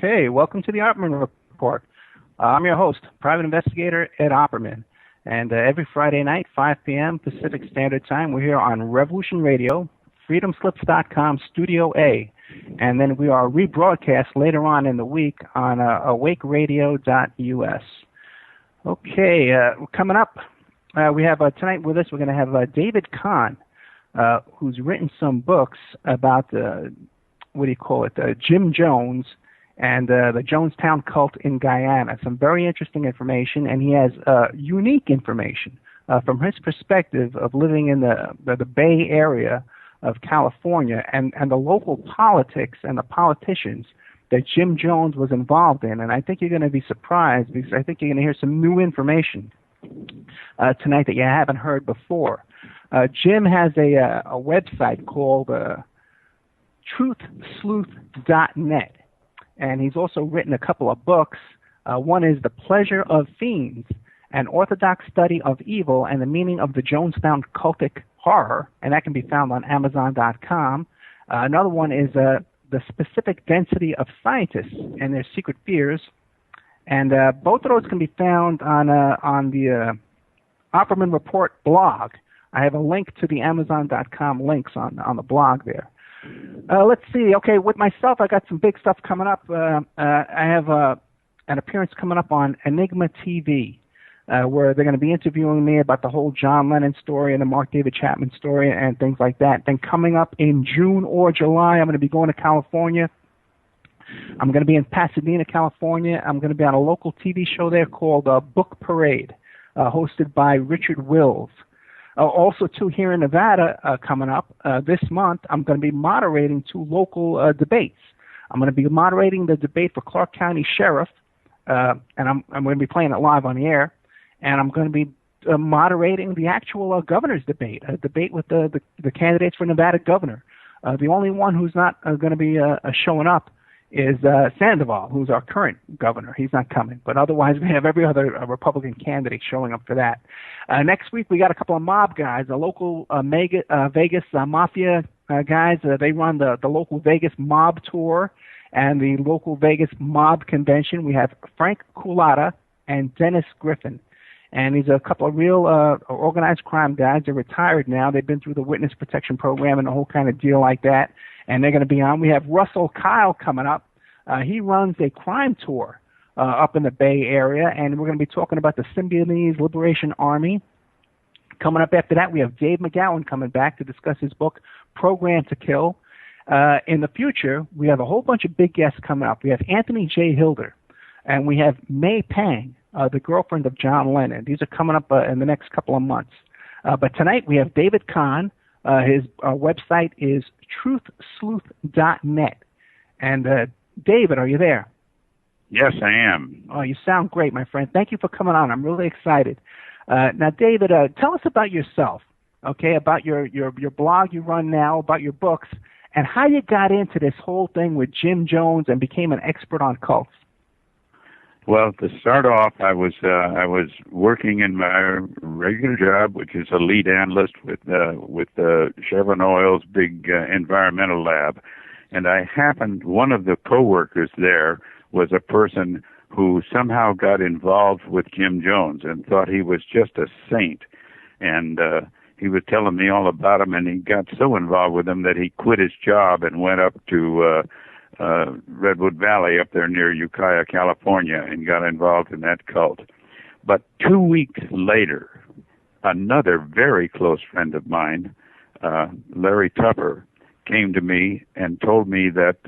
Okay, welcome to the Opperman Report. I'm your host, private investigator Ed Opperman. And every Friday night, 5 p.m. Pacific Standard Time, we're here on Revolution Radio, freedomslips.com, Studio A. And then we are rebroadcast later on in the week on awakeradio.us. Okay, coming up, we have tonight with us, we're going to have David Conn, who's written some books about, Jim Jones and the Jonestown cult in Guyana. Some very interesting information, and he has unique information from his perspective of living in the Bay Area of California and the local politics and the politicians that Jim Jones was involved in. And I think you're going to be surprised because I think you're going to hear some new information tonight that you haven't heard before. Jim has a website called truthsleuth.net, and he's also written a couple of books. One is The Pleasure of Fiends, an orthodox study of evil and the meaning of the Jonestown cultic horror, and that can be found on Amazon.com. Another one is The Specific Density of Scientists and Their Secret Fears, and both of those can be found on the Opperman Report blog. I have a link to the Amazon.com links on the blog there. Let's see. Okay, with myself, I got some big stuff coming up. I have an appearance coming up on Enigma TV, where they're going to be interviewing me about the whole John Lennon story and the Mark David Chapman story and things like that. Then coming up in June or July, I'm going to be going to California. I'm going to be in Pasadena, California. I'm going to be on a local TV show there called Book Parade, hosted by Richard Wills. Also, too, here in Nevada, coming up this month, I'm going to be moderating two local debates. I'm going to be moderating the debate for Clark County Sheriff, and I'm going to be playing it live on the air, and I'm going to be moderating the actual governor's debate, a debate with the candidates for Nevada governor. The only one who's not going to be showing up is Sandoval, who's our current governor. He's not coming. But otherwise, we have every other Republican candidate showing up for that. Next week, we got a couple of mob guys, the local Vegas Mafia guys. They run the local Vegas mob tour and the local Vegas mob convention. We have Frank Culata and Dennis Griffin. And these are a couple of real organized crime guys. They're retired now. They've been through the witness protection program and the whole kind of deal like that. And they're going to be on. We have Russell Kyle coming up. He runs a crime tour up in the Bay Area, and we're going to be talking about the Symbionese Liberation Army. Coming up after that, we have Dave McGowan coming back to discuss his book, Program to Kill. In the future, we have a whole bunch of big guests coming up. We have Anthony J. Hilder, and we have May Pang, the girlfriend of John Lennon. These are coming up in the next couple of months. But tonight, we have David Conn. His website is truthsleuth.net. And David, are you there? Yes, I am. Oh, you sound great, my friend. Thank you for coming on. I'm really excited. Now, David, tell us about yourself, okay, about your blog you run now, about your books, and how you got into this whole thing with Jim Jones and became an expert on cults. Well, to start off, I was working in my regular job, which is a lead analyst with Chevron Oil's big environmental lab, and one of the coworkers there was a person who somehow got involved with Jim Jones and thought he was just a saint, and he was telling me all about him, and he got so involved with him that he quit his job and went up to Redwood Valley up there near Ukiah, California, and got involved in that cult. But 2 weeks later, another very close friend of mine, Larry Tupper, came to me and told me that,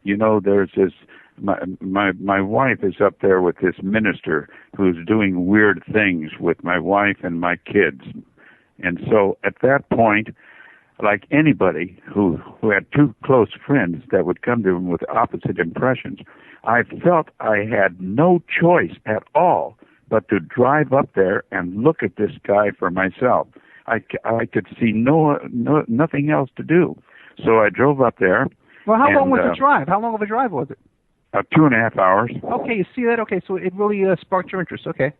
there's this, my wife is up there with this minister who's doing weird things with my wife and my kids. And so at that point, like anybody who had two close friends that would come to him with opposite impressions, I felt I had no choice at all but to drive up there and look at this guy for myself. I could see nothing else to do. So I drove up there. Well, how long was the drive? How long of a drive was it? 2.5 hours. Okay, you see that? Okay, so it really sparked your interest. Okay.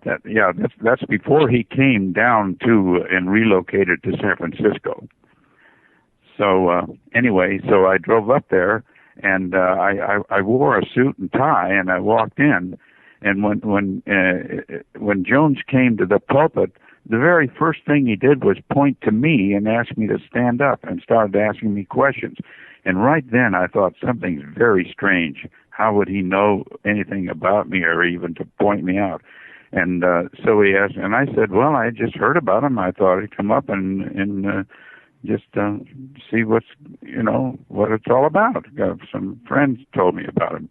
That's before he came down to and relocated to San Francisco. So anyway, so I drove up there, And I wore a suit and tie, and I walked in. And when Jones came to the pulpit, the very first thing he did was point to me and ask me to stand up, and started asking me questions. And right then I thought, something's very strange. How would he know anything about me, or even to point me out? And so he asked, and I said, well, I just heard about him. I thought I'd come up and just see what it's all about. Some friends told me about him.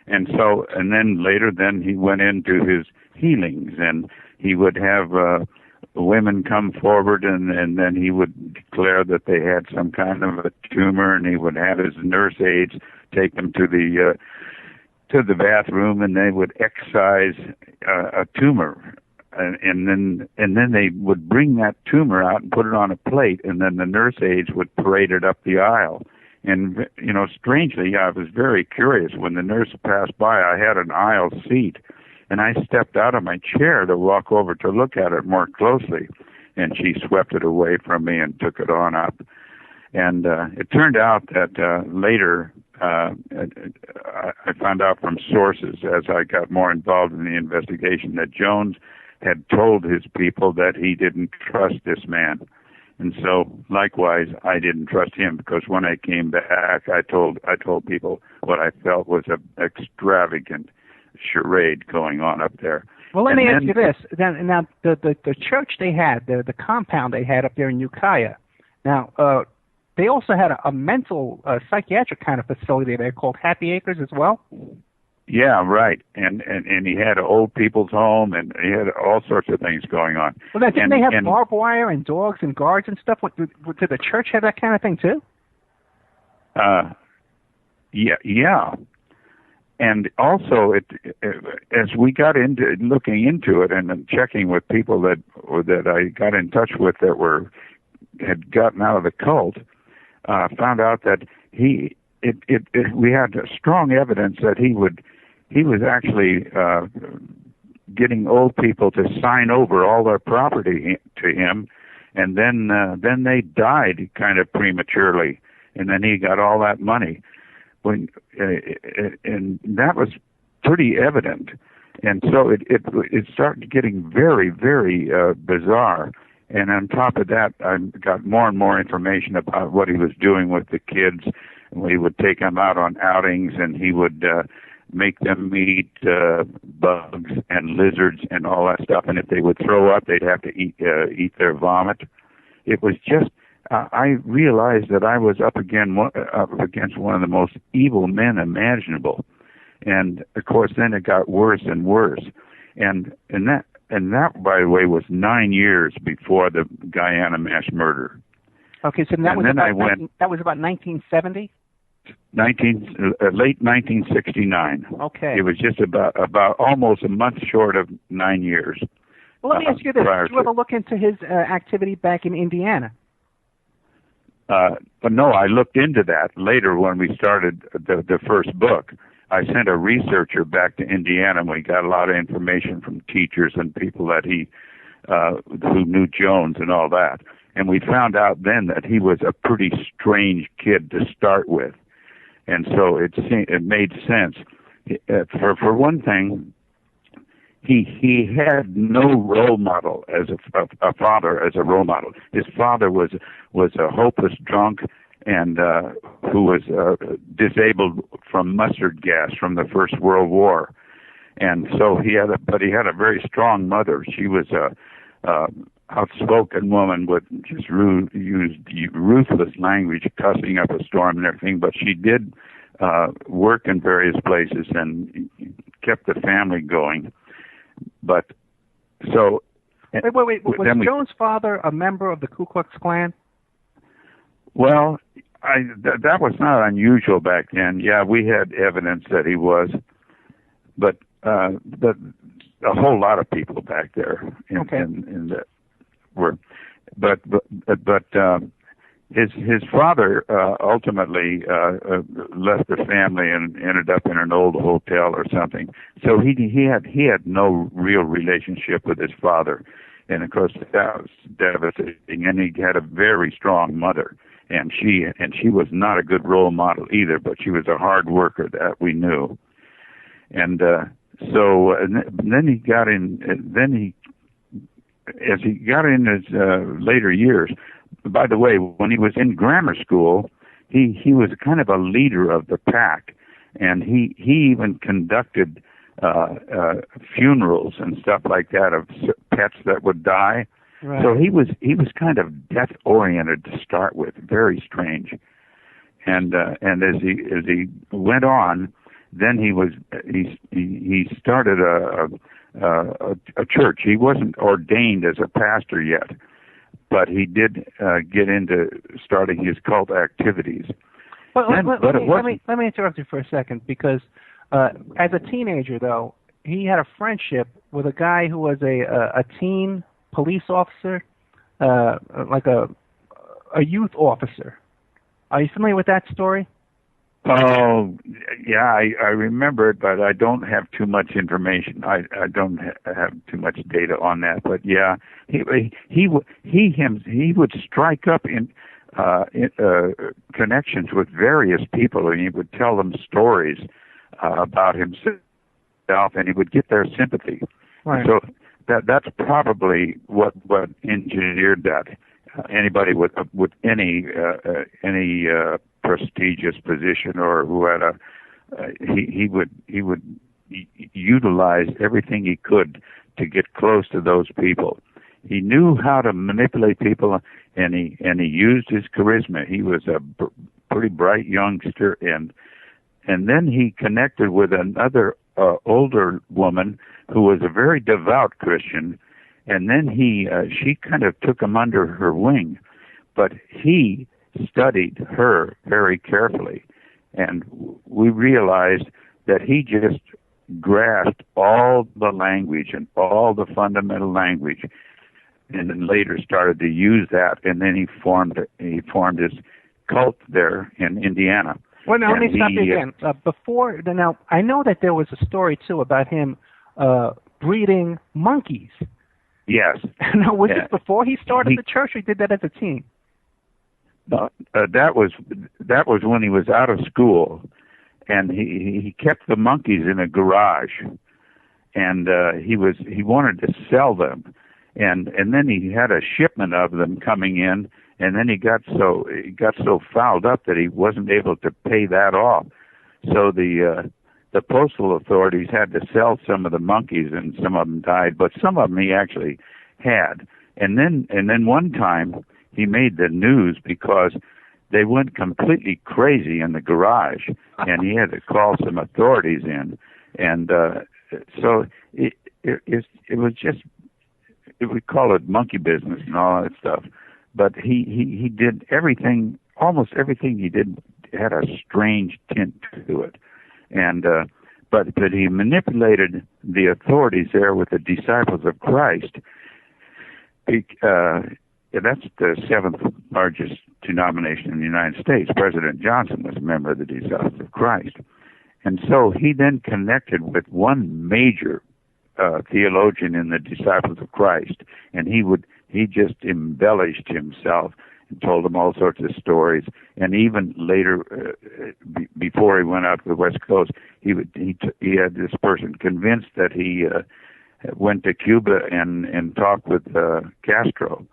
And so, and then later, he went into his healings, and he would have women come forward, and then he would declare that they had some kind of a tumor, and he would have his nurse aides take them to the bathroom, and they would excise a tumor, and then they would bring that tumor out and put it on a plate, and then the nurse aides would parade it up the aisle. And, strangely, I was very curious. When the nurse passed by, I had an aisle seat, and I stepped out of my chair to walk over to look at it more closely, and she swept it away from me and took it on up. And it turned out that later, I found out from sources, as I got more involved in the investigation, that Jones had told his people that he didn't trust this man. And so, likewise, I didn't trust him, because when I came back, I told people what I felt was an extravagant charade going on up there. Well, let me ask you this. Now, the church they had, the compound they had up there in Ukiah, now, they also had a mental, psychiatric kind of facility there called Happy Acres as well? Yeah, right. And he had an old people's home, and he had all sorts of things going on. Well, then, didn't they have barbed wire and dogs and guards and stuff? Did the church have that kind of thing too? Yeah. And also, as we got into looking into it and checking with people that I got in touch with that had gotten out of the cult, found out that we had strong evidence that he was actually getting old people to sign over all their property to him, and then they died kind of prematurely, and then he got all that money. And that was pretty evident, and so it started getting very, very bizarre. And on top of that, I got more and more information about what he was doing with the kids. He would take them out on outings, and he would make them eat bugs and lizards and all that stuff. And if they would throw up, they'd have to eat their vomit. It was just, I realized that I was up against one of the most evil men imaginable. And of course, then it got worse and worse. And that, by the way, was 9 years before the Guyana mass murder. Okay, so that was about 1970? Late 1969. Okay. It was just about almost a month short of 9 years. Well, let me ask you this. Did you ever look into his activity back in Indiana? But no, I looked into that later when we started the first book. I sent a researcher back to Indiana, and we got a lot of information from teachers and people that who knew Jones and all that. And we found out then that he was a pretty strange kid to start with. And so it made sense. For one thing, he had no role model as a father, as a role model. His father was a hopeless drunk, and who was disabled from mustard gas from the First World War. And so he had a very strong mother. She was a outspoken woman, with just used ruthless language, cussing up a storm and everything. But she did work in various places and kept the family going. But so wait. Was Jones' father a member of the Ku Klux Klan? Well, that was not unusual back then. Yeah, we had evidence that he was, but a whole lot of people back there in that were, but his father ultimately left the family and ended up in an old hotel or something. So he had no real relationship with his father, and of course that was devastating. And he had a very strong mother. and she was not a good role model either, but she was a hard worker that we knew. And then he got in. As he got in his later years. By the way, when he was in grammar school, he was kind of a leader of the pack, and he even conducted funerals and stuff like that of pets that would die. Right. So he was kind of death oriented to start with, very strange. And as he went on, then he started a church. He wasn't ordained as a pastor yet, but he did get into starting his cult activities. Let me interrupt you for a second, because as a teenager, though, he had a friendship with a guy who was a teen police officer, like a youth officer. Are you familiar with that story? Oh, yeah, I remember it, but I don't have too much information. I don't have too much data on that. But yeah, he would strike up in connections with various people, and he would tell them stories about himself, and he would get their sympathy. Right. So that's probably what engineered that. Anybody with any prestigious position, or who had he would utilize everything he could to get close to those people. He knew how to manipulate people, and he used his charisma. He was a pretty bright youngster, and then he connected with another older woman who was a very devout Christian, and then she kind of took him under her wing, but he studied her very carefully, and we realized that he just grasped all the language and all the fundamental language, and then later started to use that, and then he formed his cult there in Indiana. Well, now let me stop you again. Now I know that there was a story too about him breeding monkeys. Yes. Now, was this before he started the church, or he did that as a teen? That was when he was out of school, and he kept the monkeys in a garage, and he wanted to sell them, and then he had a shipment of them coming in, and then he got so fouled up that he wasn't able to pay that off. So the postal authorities had to sell some of the monkeys, and some of them died, but some of them he actually had. And then one time he made the news because they went completely crazy in the garage, and he had to call some authorities in. And so it was just, we call it monkey business and all that stuff. But he did everything, almost everything he did had a strange tint to it. And but he manipulated the authorities there with the disciples of Christ. That's the seventh largest denomination in the United States. President Johnson was a member of the Disciples of Christ. And so he then connected with one major theologian in the Disciples of Christ, and he just embellished himself and told him all sorts of stories. And even later, before he went out to the West Coast, he had this person convinced that he went to Cuba and talked with Castro.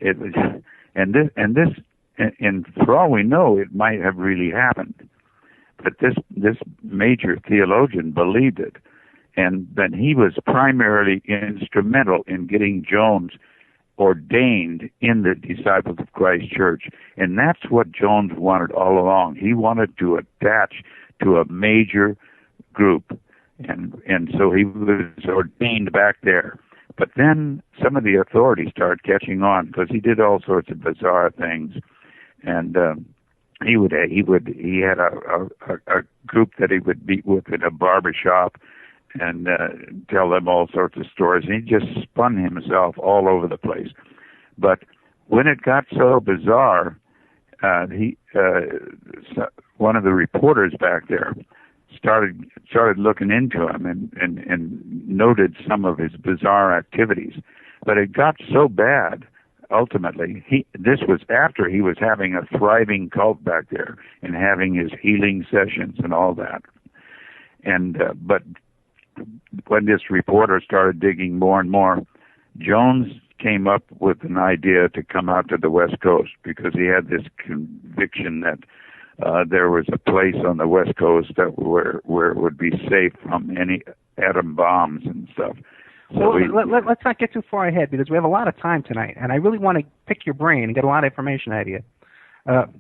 It was, and for all we know, it might have really happened. But this major theologian believed it, and then he was primarily instrumental in getting Jones ordained in the Disciples of Christ Church, and that's what Jones wanted all along. He wanted to attach to a major group, and so he was ordained back there. But then some of the authorities started catching on because he did all sorts of bizarre things, and he had a group that he would meet with in a barber shop and tell them all sorts of stories. And he just spun himself all over the place. But when it got so bizarre, one of the reporters back there started looking into him and noted some of his bizarre activities. But it got so bad ultimately, this was after he was having a thriving cult back there and having his healing sessions and all that. And but when this reporter started digging more and more, Jones came up with an idea to come out to the West Coast because he had this conviction that there was a place on the West Coast that where it would be safe from any atom bombs and stuff. So let's not get too far ahead because we have a lot of time tonight, and I really want to pick your brain and get a lot of information out of you.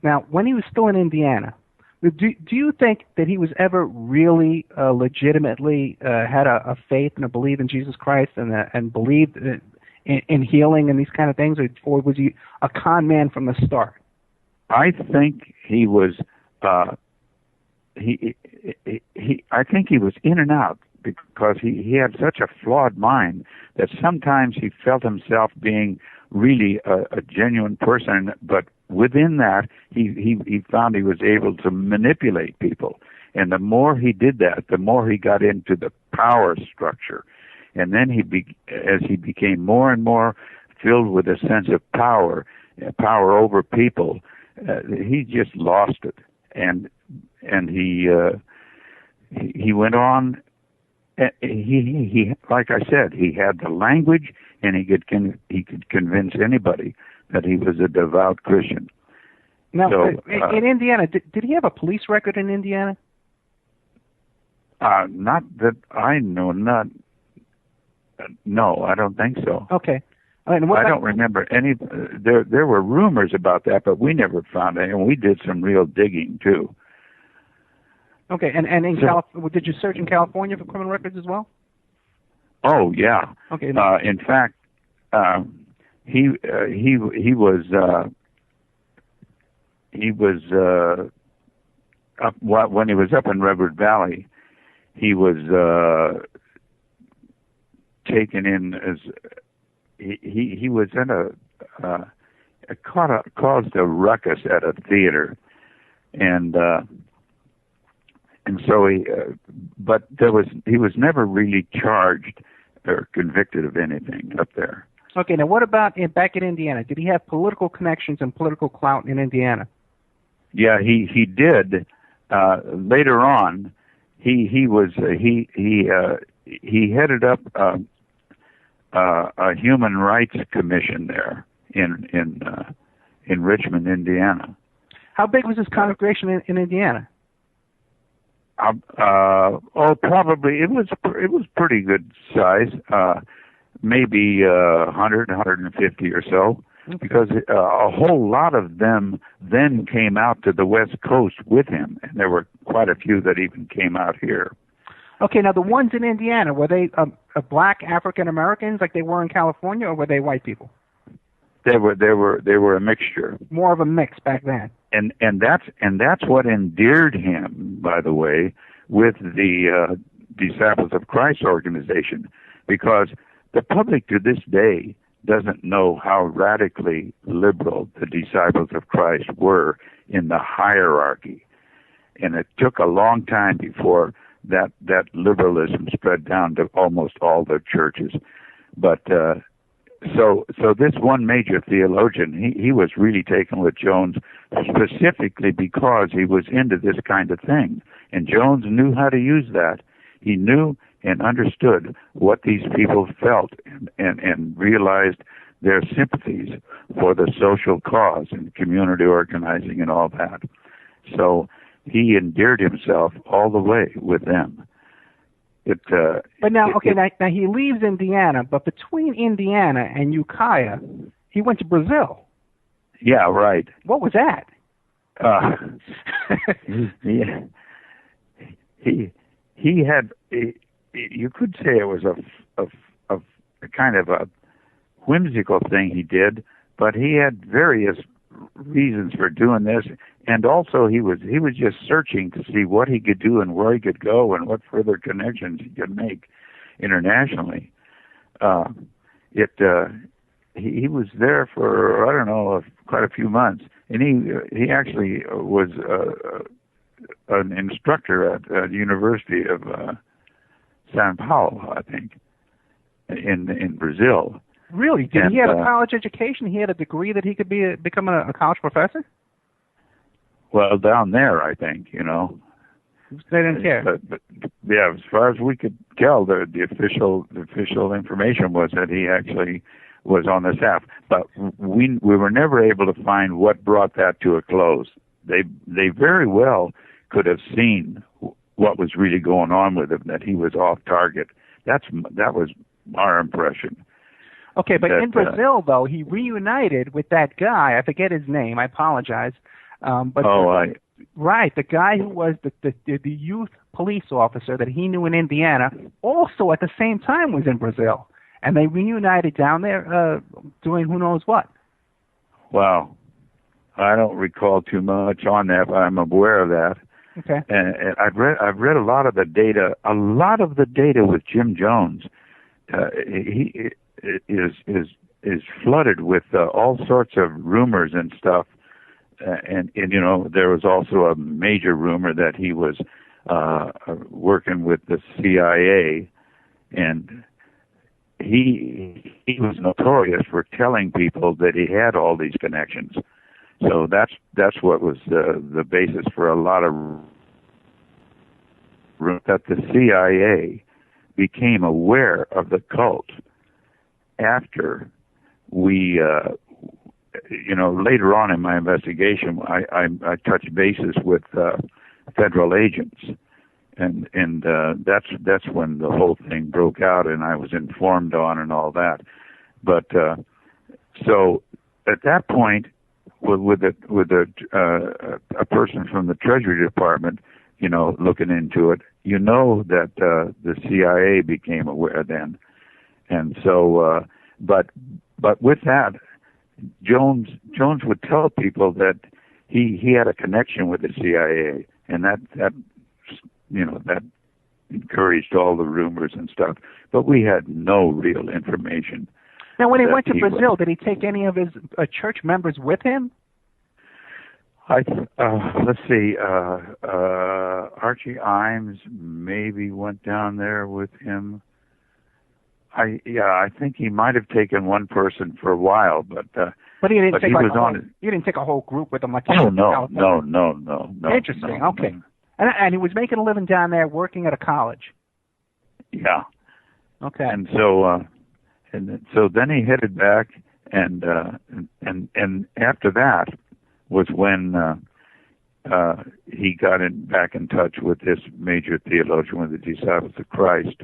Now, when he was still in Indiana, do you think that he was ever really legitimately had a faith and a belief in Jesus Christ and believed in healing and these kind of things, or was he a con man from the start? I think he was. I think he was in and out because he had such a flawed mind that sometimes he felt himself being really a genuine person, but within that he found he was able to manipulate people, and the more he did that, the more he got into the power structure, and then as he became more and more filled with a sense of power over people, he just lost it, and he went on. He like I said, he had the language, and he could convince anybody that he was a devout Christian. Now, in Indiana, did he have a police record in Indiana? Not that I know. No, I don't think so. Okay. I don't remember any. There were rumors about that, but we never found any, and we did some real digging too. Okay, and in did you search in California for criminal records as well? Oh yeah. Okay. In fact, he was up when he was up in Redwood Valley. He was taken in as he was in caused a ruckus at a theater, and so he was never really charged or convicted of anything up there. Okay, now what about back in Indiana? Did he have political connections and political clout in Indiana? Yeah, he did. Later on, he headed up a human rights commission there in Richmond, Indiana. How big was his congregation in Indiana? Probably it was pretty good size. Maybe 100, 150 or so, because a whole lot of them then came out to the West Coast with him, and there were quite a few that even came out here. Okay, now the ones in Indiana, were they black African Americans like they were in California, or were they white people? They were a mixture. More of a mix back then. And that's what endeared him, by the way, with the Disciples of Christ organization, because the public to this day doesn't know how radically liberal the Disciples of Christ were in the hierarchy, and it took a long time before that liberalism spread down to almost all the churches. But so this one major theologian, he was really taken with Jones specifically because he was into this kind of thing, and Jones knew how to use that. He knew and understood what these people felt and realized their sympathies for the social cause and community organizing and all that. So he endeared himself all the way with them. But now he leaves Indiana, but between Indiana and Ukiah, he went to Brazil. Yeah, right. What was that? He had. You could say it was a kind of a whimsical thing he did, but he had various reasons for doing this, and also he was just searching to see what he could do and where he could go and what further connections he could make internationally. He was there for, I don't know, quite a few months, and he actually was an instructor at the University of São Paulo, I think, in Brazil. Really? Did he have a college education? He had a degree that he could become a college professor? Well, down there, I think, you know. They didn't care. But yeah, as far as we could tell, the official information was that he actually was on the staff. But we were never able to find what brought that to a close. They very well could have seen what was really going on with him, that he was off target. That was our impression. Okay, but in Brazil, though, he reunited with that guy. I forget his name. I apologize. Right, the guy who was the youth police officer that he knew in Indiana, also at the same time was in Brazil, and they reunited down there doing who knows what. Wow, I don't recall too much on that, but I'm aware of that. Okay, and I've read a lot of the data. A lot of the data with Jim Jones, he is flooded with all sorts of rumors and stuff. And you know, there was also a major rumor that he was working with the CIA, and he was notorious for telling people that he had all these connections. So that's what was the basis for a lot of that the CIA became aware of the cult after we. You know, later on in my investigation, I touched bases with federal agents, and that's when the whole thing broke out, and I was informed on and all that. But so at that point, with a person from the Treasury Department, you know, looking into it, you know that the CIA became aware then, and so but with that. Jones would tell people that he had a connection with the CIA, and that you know, that encouraged all the rumors and stuff. But we had no real information. Now, when he went to Brazil, did he take any of his church members with him? Let's see. Archie Imes maybe went down there with him. I think he might have taken one person for a while, but he didn't take you didn't take a whole group with him like. Oh no. Interesting. No, okay, and he was making a living down there, working at a college. Yeah. Okay. And so then he headed back, and after that was when he got back in touch with this major theologian with the Disciples of Christ.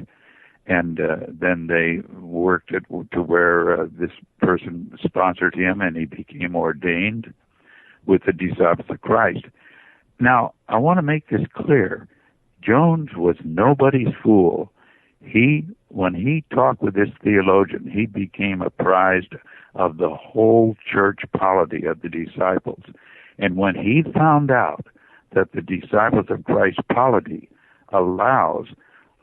And then they worked it to where this person sponsored him, and he became ordained with the Disciples of Christ. Now, I want to make this clear. Jones was nobody's fool. When he talked with this theologian, he became apprised of the whole church polity of the disciples. And when he found out that the Disciples of Christ polity allows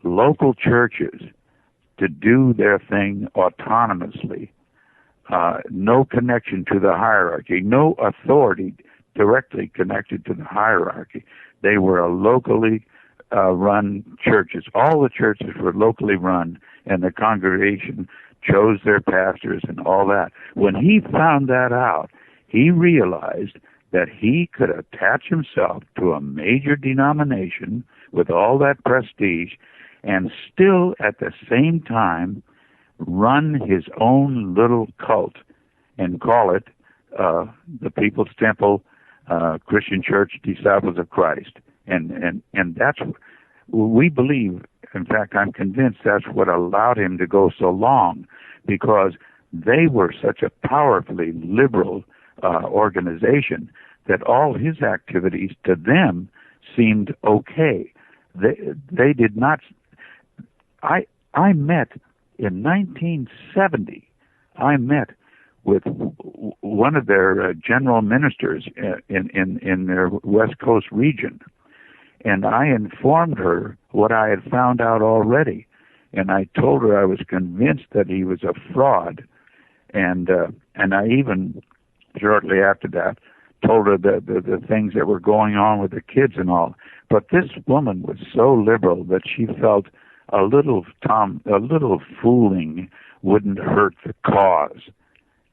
local churches to do their thing autonomously, no connection to the hierarchy, no authority directly connected to the hierarchy. They were locally run churches. All the churches were locally run, and the congregation chose their pastors and all that. When he found that out, he realized that he could attach himself to a major denomination with all that prestige and still at the same time run his own little cult and call it the People's Temple Christian Church Disciples of Christ. And that's, we believe, in fact, I'm convinced that's what allowed him to go so long, because they were such a powerfully liberal organization that all his activities to them seemed okay. They did not. I met in 1970. I met with one of their general ministers in their West Coast region, and I informed her what I had found out already, and I told her I was convinced that he was a fraud, and I even shortly after that told her the things that were going on with the kids and all. But this woman was so liberal that she felt a little fooling wouldn't hurt the cause.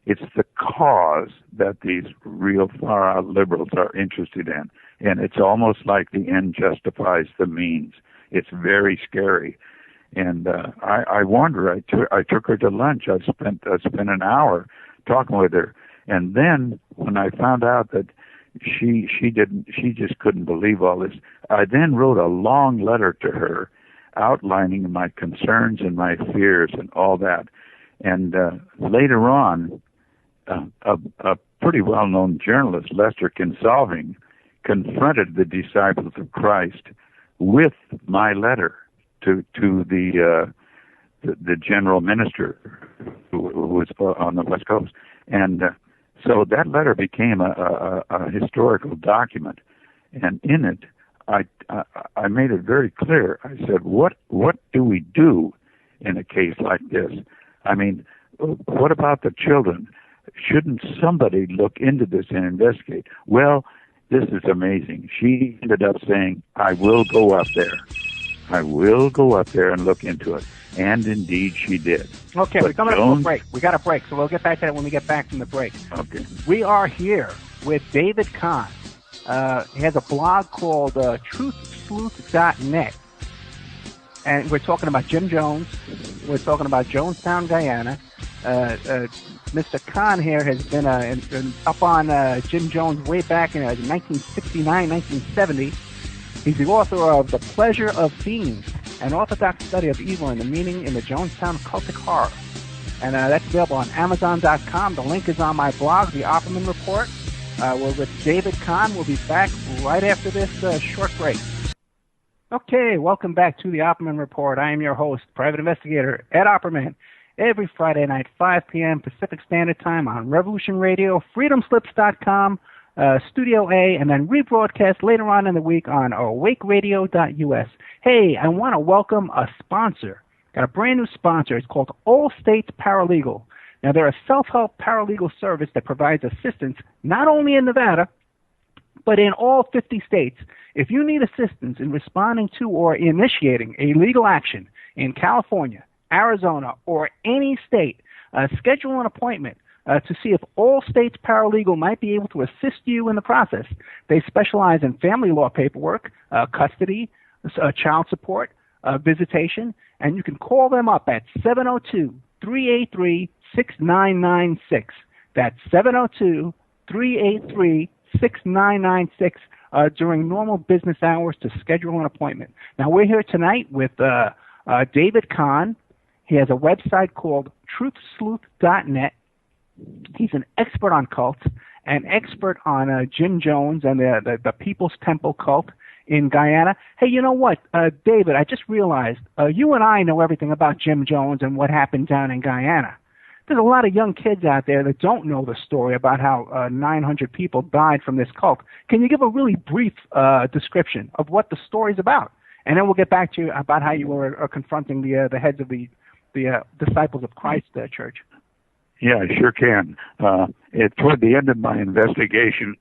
It's the cause that these real far-out liberals are interested in. And it's almost like the end justifies the means. It's very scary. And I warned her. I took her to lunch. I spent an hour talking with her. And then when I found out that she just couldn't believe all this, I then wrote a long letter to her outlining my concerns and my fears and all that. And later on, a pretty well-known journalist, Lester Kinsolving, confronted the disciples of Christ with my letter to the general minister who was on the West Coast. And so that letter became a historical document. And in it, I made it very clear. I said, what do we do in a case like this? I mean, what about the children? Shouldn't somebody look into this and investigate? Well, this is amazing. She ended up saying, I will go up there. I will go up there and look into it. And indeed she did. Okay, we're coming up to a break. We got a break, so we'll get back to that when we get back from the break. Okay. We are here with David Conn. He has a blog called truthsleuth.net. And we're talking about Jim Jones. We're talking about Jonestown, Guyana. Mr. Conn here has been up on Jim Jones way back in 1969, 1970. He's the author of The Pleasure of Fiends, an orthodox study of evil and the meaning in the Jonestown cultic horror. And that's available on Amazon.com. The link is on my blog, The Opperman Report. We're with David Conn. We'll be back right after this short break. Okay, welcome back to The Opperman Report. I am your host, Private Investigator Ed Opperman. Every Friday night, 5 p.m. Pacific Standard Time on Revolution Radio, freedomslips.com, Studio A, and then rebroadcast later on in the week on awakeradio.us. Hey, I want to welcome a sponsor. Got a brand new sponsor. It's called All States Paralegal. Now, they're a self-help paralegal service that provides assistance not only in Nevada, but in all 50 states. If you need assistance in responding to or initiating a legal action in California, Arizona, or any state, schedule an appointment to see if All States Paralegal might be able to assist you in the process. They specialize in family law paperwork, custody, child support, visitation, and you can call them up at 702-383-6996. That's 702-383-6996 during normal business hours to schedule an appointment. Now, we're here tonight with David Conn. He has a website called truthsleuth.net. He's an expert on cults, an expert on Jim Jones and the People's Temple cult in Guyana. Hey, you know what, David, I just realized you and I know everything about Jim Jones and what happened down in Guyana. There's a lot of young kids out there that don't know the story about how 900 people died from this cult. Can you give a really brief description of what the story's about? And then we'll get back to you about how you were confronting the heads of the Disciples of Christ Church. Yeah, I sure can. Toward the end of my investigation,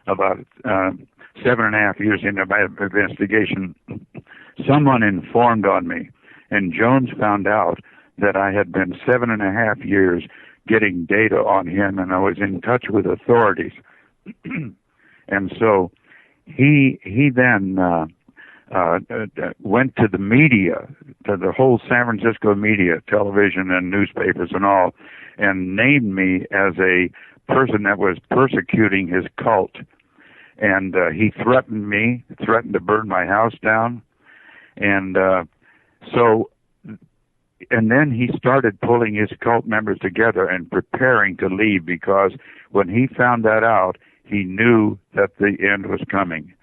about 7.5 years into my investigation, someone informed on me, and Jones found out that I had been 7.5 years getting data on him, and I was in touch with authorities. And so he then went to the media, to the whole San Francisco media, television and newspapers and all, and named me as a person that was persecuting his cult. And he threatened me, threatened to burn my house down. And and then he started pulling his cult members together and preparing to leave, because when he found that out, he knew that the end was coming.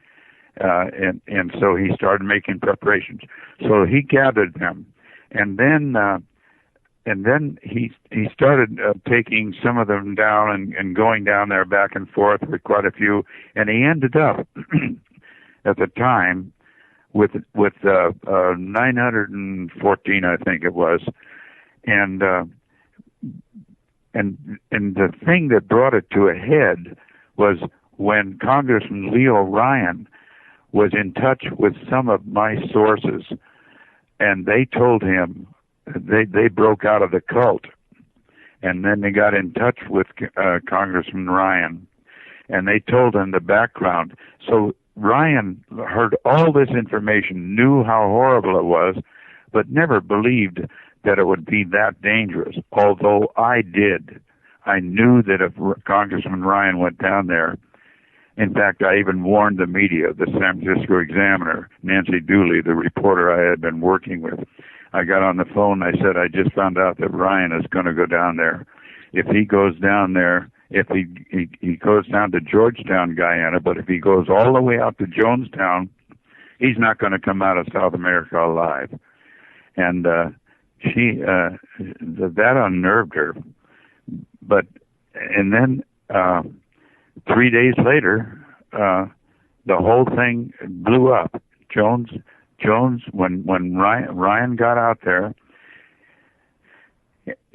And so he started making preparations. So he gathered them, and then he started taking some of them down and going down there back and forth with quite a few, and he ended up at the time with 914, I think it was, and the thing that brought it to a head was when Congressman Leo Ryan was in touch with some of my sources, and they told him they broke out of the cult, and then they got in touch with Congressman Ryan, and they told him the background. So Ryan heard all this information, knew how horrible it was, but never believed that it would be that dangerous, although I did. I knew that if Congressman Ryan went down there, in fact, I even warned the media, the San Francisco Examiner, Nancy Dooley, the reporter I had been working with. I got on the phone, I said, I just found out that Ryan is going to go down there. If he goes down there, if he goes down to Georgetown, Guyana, but if he goes all the way out to Jonestown, he's not going to come out of South America alive. And that unnerved her. And then 3 days later, the whole thing blew up. Jones, when Ryan got out there,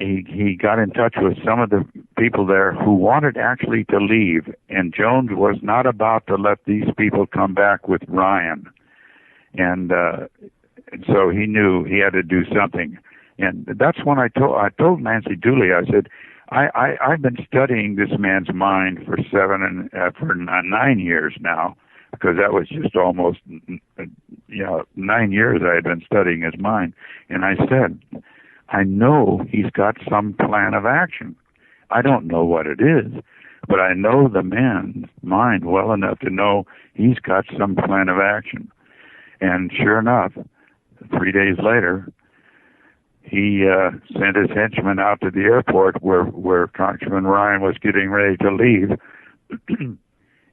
he got in touch with some of the people there who wanted actually to leave, and Jones was not about to let these people come back with Ryan. And so he knew he had to do something. And that's when I told Nancy Dooley, I said, I've been studying this man's mind for 9 years now, because that was just almost 9 years I had been studying his mind. And I said, I know he's got some plan of action. I don't know what it is, but I know the man's mind well enough to know he's got some plan of action. And sure enough, 3 days later, he sent his henchmen out to the airport where Congressman Ryan was getting ready to leave.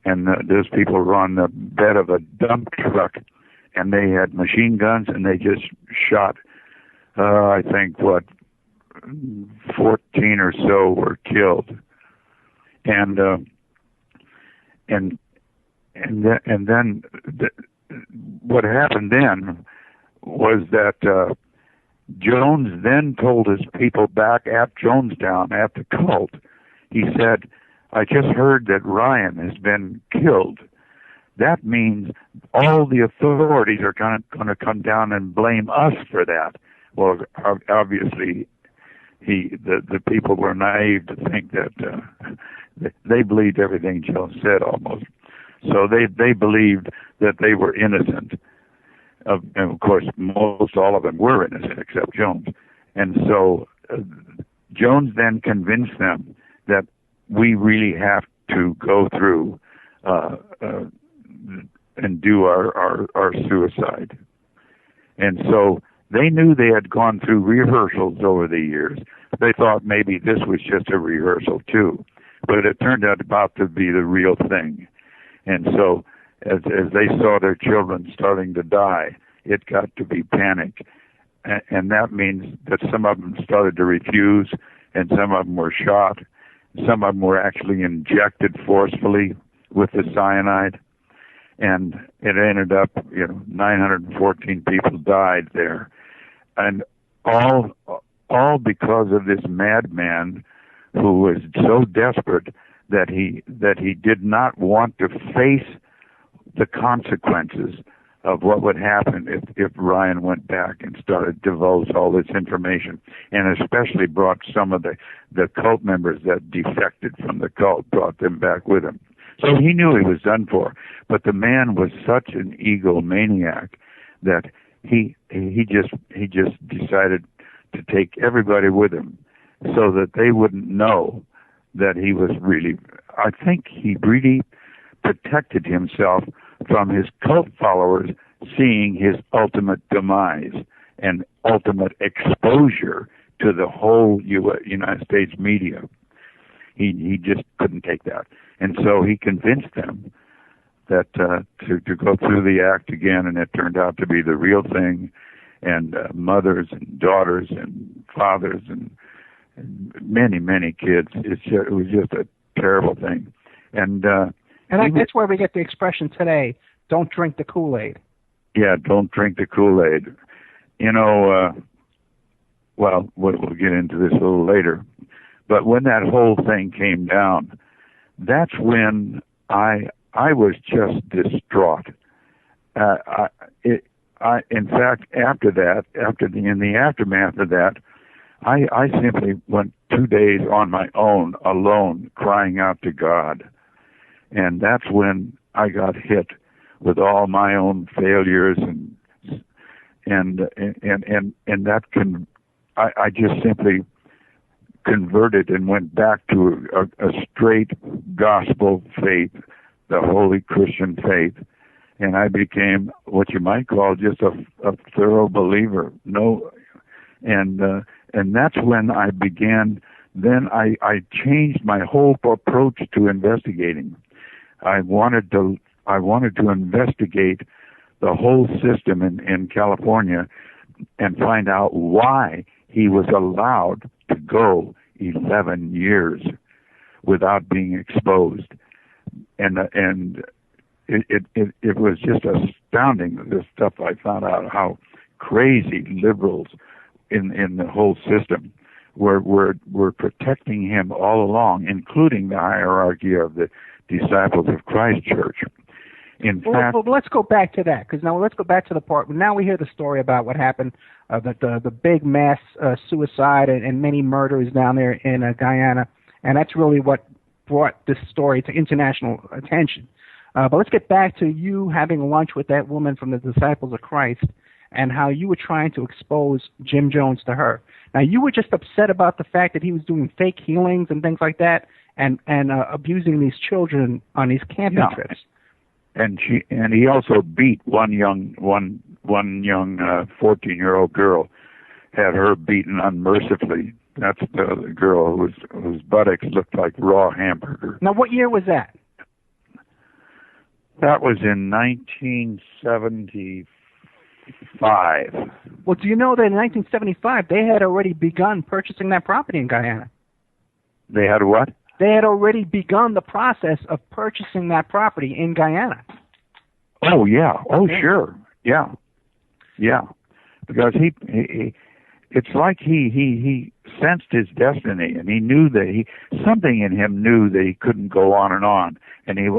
And those people were on the bed of a dump truck, and they had machine guns, and they just shot, I think, 14 or so were killed. And then what happened then was that Jones then told his people back at Jonestown, at the cult, he said, I just heard that Ryan has been killed. That means all the authorities are going to come down and blame us for that. Well, obviously, the people were naive to think that they believed everything Jones said almost. So they believed that they were innocent. And of course, most all of them were innocent except Jones. And so Jones then convinced them that we really have to go through and do our suicide. And so they knew they had gone through rehearsals over the years. They thought maybe this was just a rehearsal too, but it turned out about to be the real thing. And so as they saw their children starting to die, it got to be panic. And that means that some of them started to refuse, and some of them were shot. Some of them were actually injected forcefully with the cyanide. And it ended up, 914 people died there. And all because of this madman who was so desperate that he did not want to face the consequences of what would happen if Ryan went back and started to divulge all this information, and especially brought some of the cult members that defected from the cult, brought them back with him. So he knew he was done for, but the man was such an egomaniac that he just decided to take everybody with him so that they wouldn't know that he was really, I think he really protected himself from his cult followers seeing his ultimate demise and ultimate exposure to the whole United States media. He just couldn't take that. And so he convinced them that to go through the act again, and it turned out to be the real thing, and mothers and daughters and fathers and many, many kids. It was just a terrible thing. And that's where we get the expression today, don't drink the Kool-Aid. Yeah, don't drink the Kool-Aid. Well, we'll get into this a little later. But when that whole thing came down, that's when I was just distraught. in fact, after that, in the aftermath of that, I simply went 2 days on my own, alone, crying out to God. And that's when I got hit with all my own failures and that I just simply converted and went back to a straight gospel faith, the holy Christian faith, and I became what you might call just a thorough believer. And that's when I began. Then I changed my whole approach to investigating. I wanted to investigate the whole system in California and find out why he was allowed to go 11 years without being exposed. And it was just astounding, this stuff I found out, how crazy liberals in the whole system were protecting him all along, including the hierarchy of the Disciples of Christ Church. In fact, well, let's go back to that, because now let's go back to the part. Now we hear the story about what happened, the big mass suicide and many murders down there in Guyana, and that's really what brought this story to international attention. But let's get back to you having lunch with that woman from the Disciples of Christ and how you were trying to expose Jim Jones to her. Now, you were just upset about the fact that he was doing fake healings and things like that and abusing these children on these camping trips. And he also beat one young 14-year-old girl, had her beaten unmercifully. That's the girl whose buttocks looked like raw hamburger. Now, what year was that? That was in 1975. Well, do you know that in 1975 they had already begun purchasing that property in Guyana? They had what? They had already begun the process of purchasing that property in Guyana. Oh, yeah. Oh, sure. Yeah. Yeah. Because it's like he sensed his destiny, and he knew that something in him knew that he couldn't go on, and he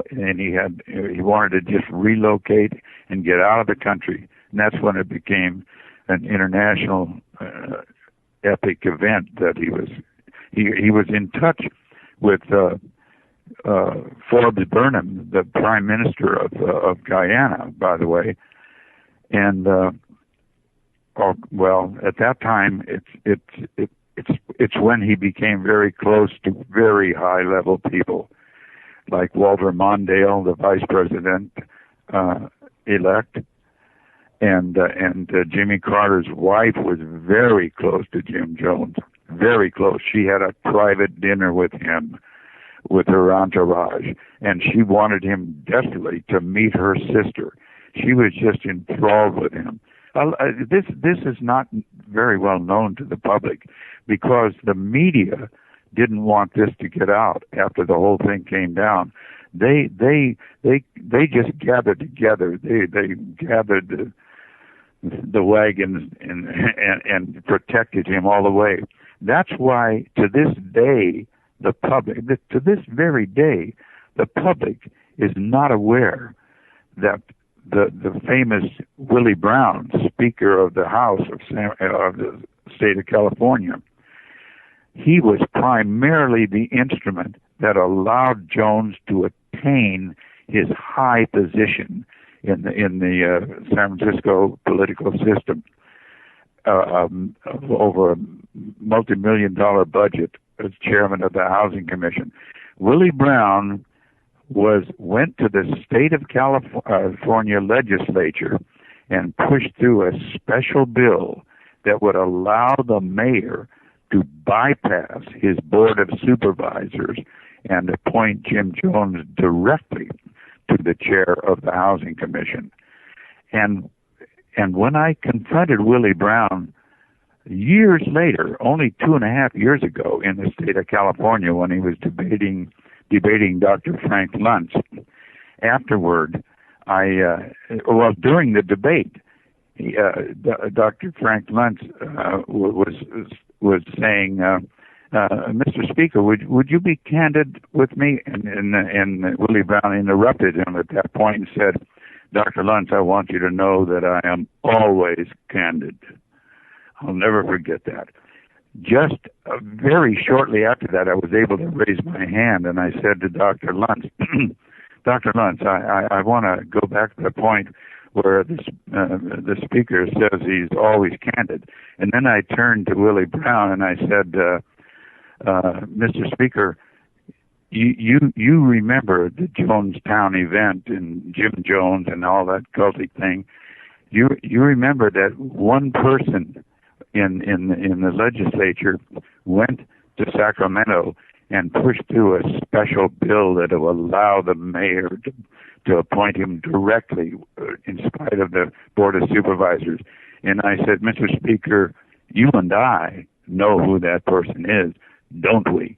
wanted to just relocate and get out of the country. And that's when it became an international epic event that he was in touch with Forbes Burnham, the Prime Minister of Guyana, by the way, and at that time it's when he became very close to very high level people, like Walter Mondale, the Vice President elect, and Jimmy Carter's wife was very close to Jim Jones. Very close. She had a private dinner with him, with her entourage, and she wanted him desperately to meet her sister. She was just enthralled with him. This is not very well known to the public because the media didn't want this to get out after the whole thing came down. They just gathered together. They gathered the wagons and protected him all the way. That's why to this day, the public, to this very day, the public is not aware that the famous Willie Brown, Speaker of the House of the state of California, he was primarily the instrument that allowed Jones to attain his high position in the San Francisco political system. Over a multi-million-dollar budget as chairman of the Housing Commission. Willie Brown went to the state of California legislature and pushed through a special bill that would allow the mayor to bypass his board of supervisors and appoint Jim Jones directly to the chair of the Housing Commission. And when I confronted Willie Brown years later, only 2.5 years ago in the state of California when he was debating Dr. Frank Luntz, afterward, during the debate, Dr. Frank Luntz was saying, Mr. Speaker, would you be candid with me? And Willie Brown interrupted him at that point and said, Dr. Luntz, I want you to know that I am always candid. I'll never forget that. Just very shortly after that, I was able to raise my hand, and I said to Dr. Luntz, Dr. Luntz, I want to go back to the point where the speaker says he's always candid. And then I turned to Willie Brown and I said, Mr. Speaker, you remember the Jonestown event and Jim Jones and all that culty thing. You remember that one person in the legislature went to Sacramento and pushed through a special bill that will allow the mayor to appoint him directly in spite of the Board of Supervisors. And I said, Mr. Speaker, you and I know who that person is, don't we?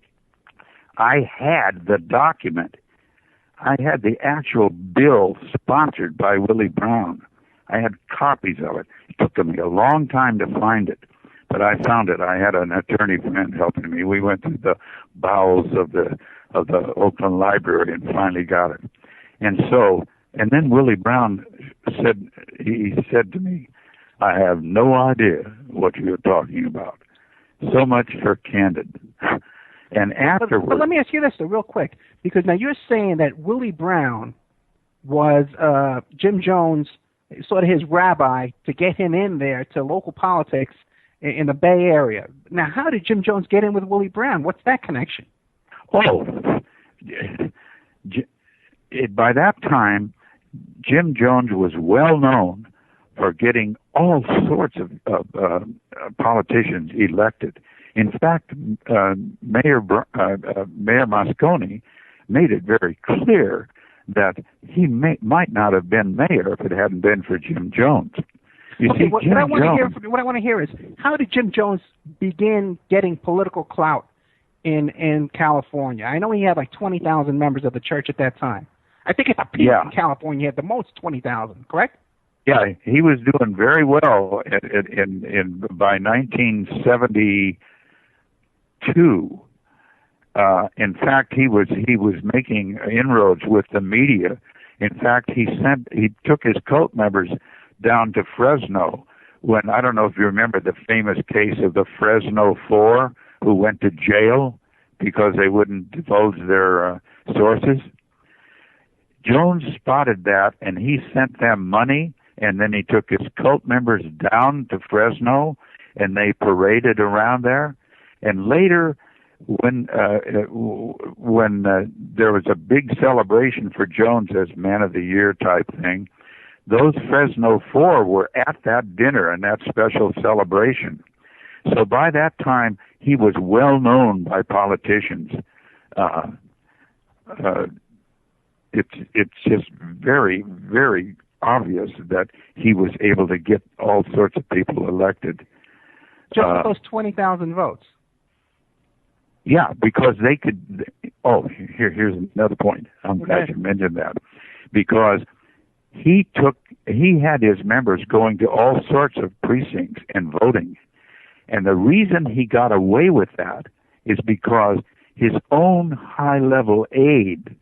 I had the document. I had the actual bill sponsored by Willie Brown. I had copies of it. It took me a long time to find it, but I found it. I had an attorney friend helping me. We went through the bowels of the Oakland Library and finally got it. And then Willie Brown said to me, I have no idea what you're talking about. So much for candid. And afterwards... But let me ask you this, though, real quick, because now you're saying that Willie Brown was Jim Jones, sort of his rabbi, to get him in there to local politics in the Bay Area. Now, how did Jim Jones get in with Willie Brown? What's that connection? Oh, by that time, Jim Jones was well known for getting all sorts of politicians elected. In fact, Mayor Moscone made it very clear that he might not have been mayor if it hadn't been for Jim Jones. What I want to hear is, how did Jim Jones begin getting political clout in California? I know he had like 20,000 members of the church at that time. I think at the peak in California, he had the most, 20,000, correct? Yeah, he was doing very well by 1972. In fact, he was making inroads with the media. In fact, he took his cult members down to Fresno when, I don't know if you remember the famous case of the Fresno Four who went to jail because they wouldn't divulge their sources. Jones spotted that, and he sent them money, and then he took his cult members down to Fresno, and they paraded around there. And later, when there was a big celebration for Jones as Man of the Year type thing, those Fresno Four were at that dinner and that special celebration. So by that time, he was well known by politicians. It's just very, very obvious that he was able to get all sorts of people elected. Just those 20,000 votes. Yeah, because they could. Oh, here's another point. I'm glad you mentioned that, because he had his members going to all sorts of precincts and voting, and the reason he got away with that is because his own high-level aide,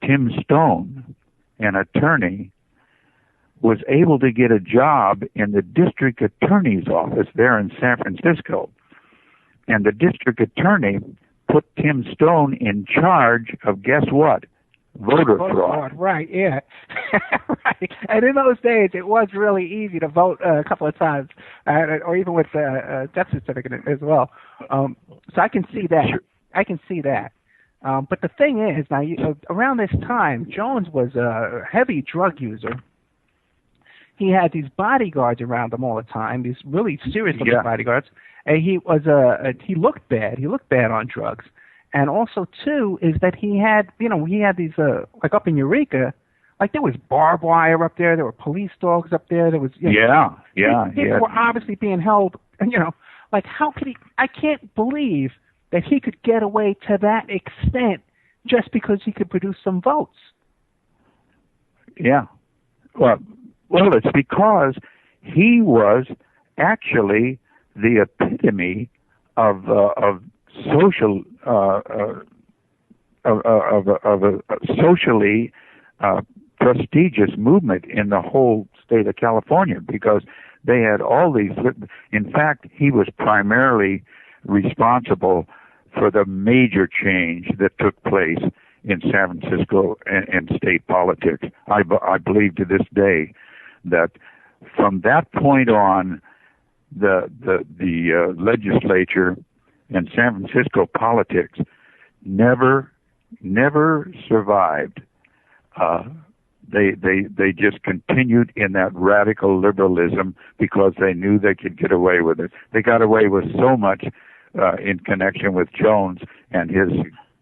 Tim Stone, an attorney, was able to get a job in the district attorney's office there in San Francisco. And the district attorney put Tim Stone in charge of, guess what? Voter fraud. Right, yeah. Right. And in those days, it was really easy to vote a couple of times, or even with a death certificate as well. So I can see that. Sure. I can see that. But the thing is, now around this time, Jones was a heavy drug user. He had these bodyguards around him all the time, these really serious-looking bodyguards. And he looked bad. He looked bad on drugs. And also, too, is that he had these, like up in Eureka, like there was barbed wire up there. There were police dogs up there. There was, people were obviously being held, like how could he, I can't believe that he could get away to that extent just because he could produce some votes. Yeah. Well, it's because he was actually the epitome of social of a socially prestigious movement in the whole state of California, because they had all these. In fact, he was primarily responsible for the major change that took place in San Francisco and state politics. I believe to this day that from that point on, the legislature and San Francisco politics never survived. They just continued in that radical liberalism because they knew they could get away with it. They got away with so much in connection with Jones and his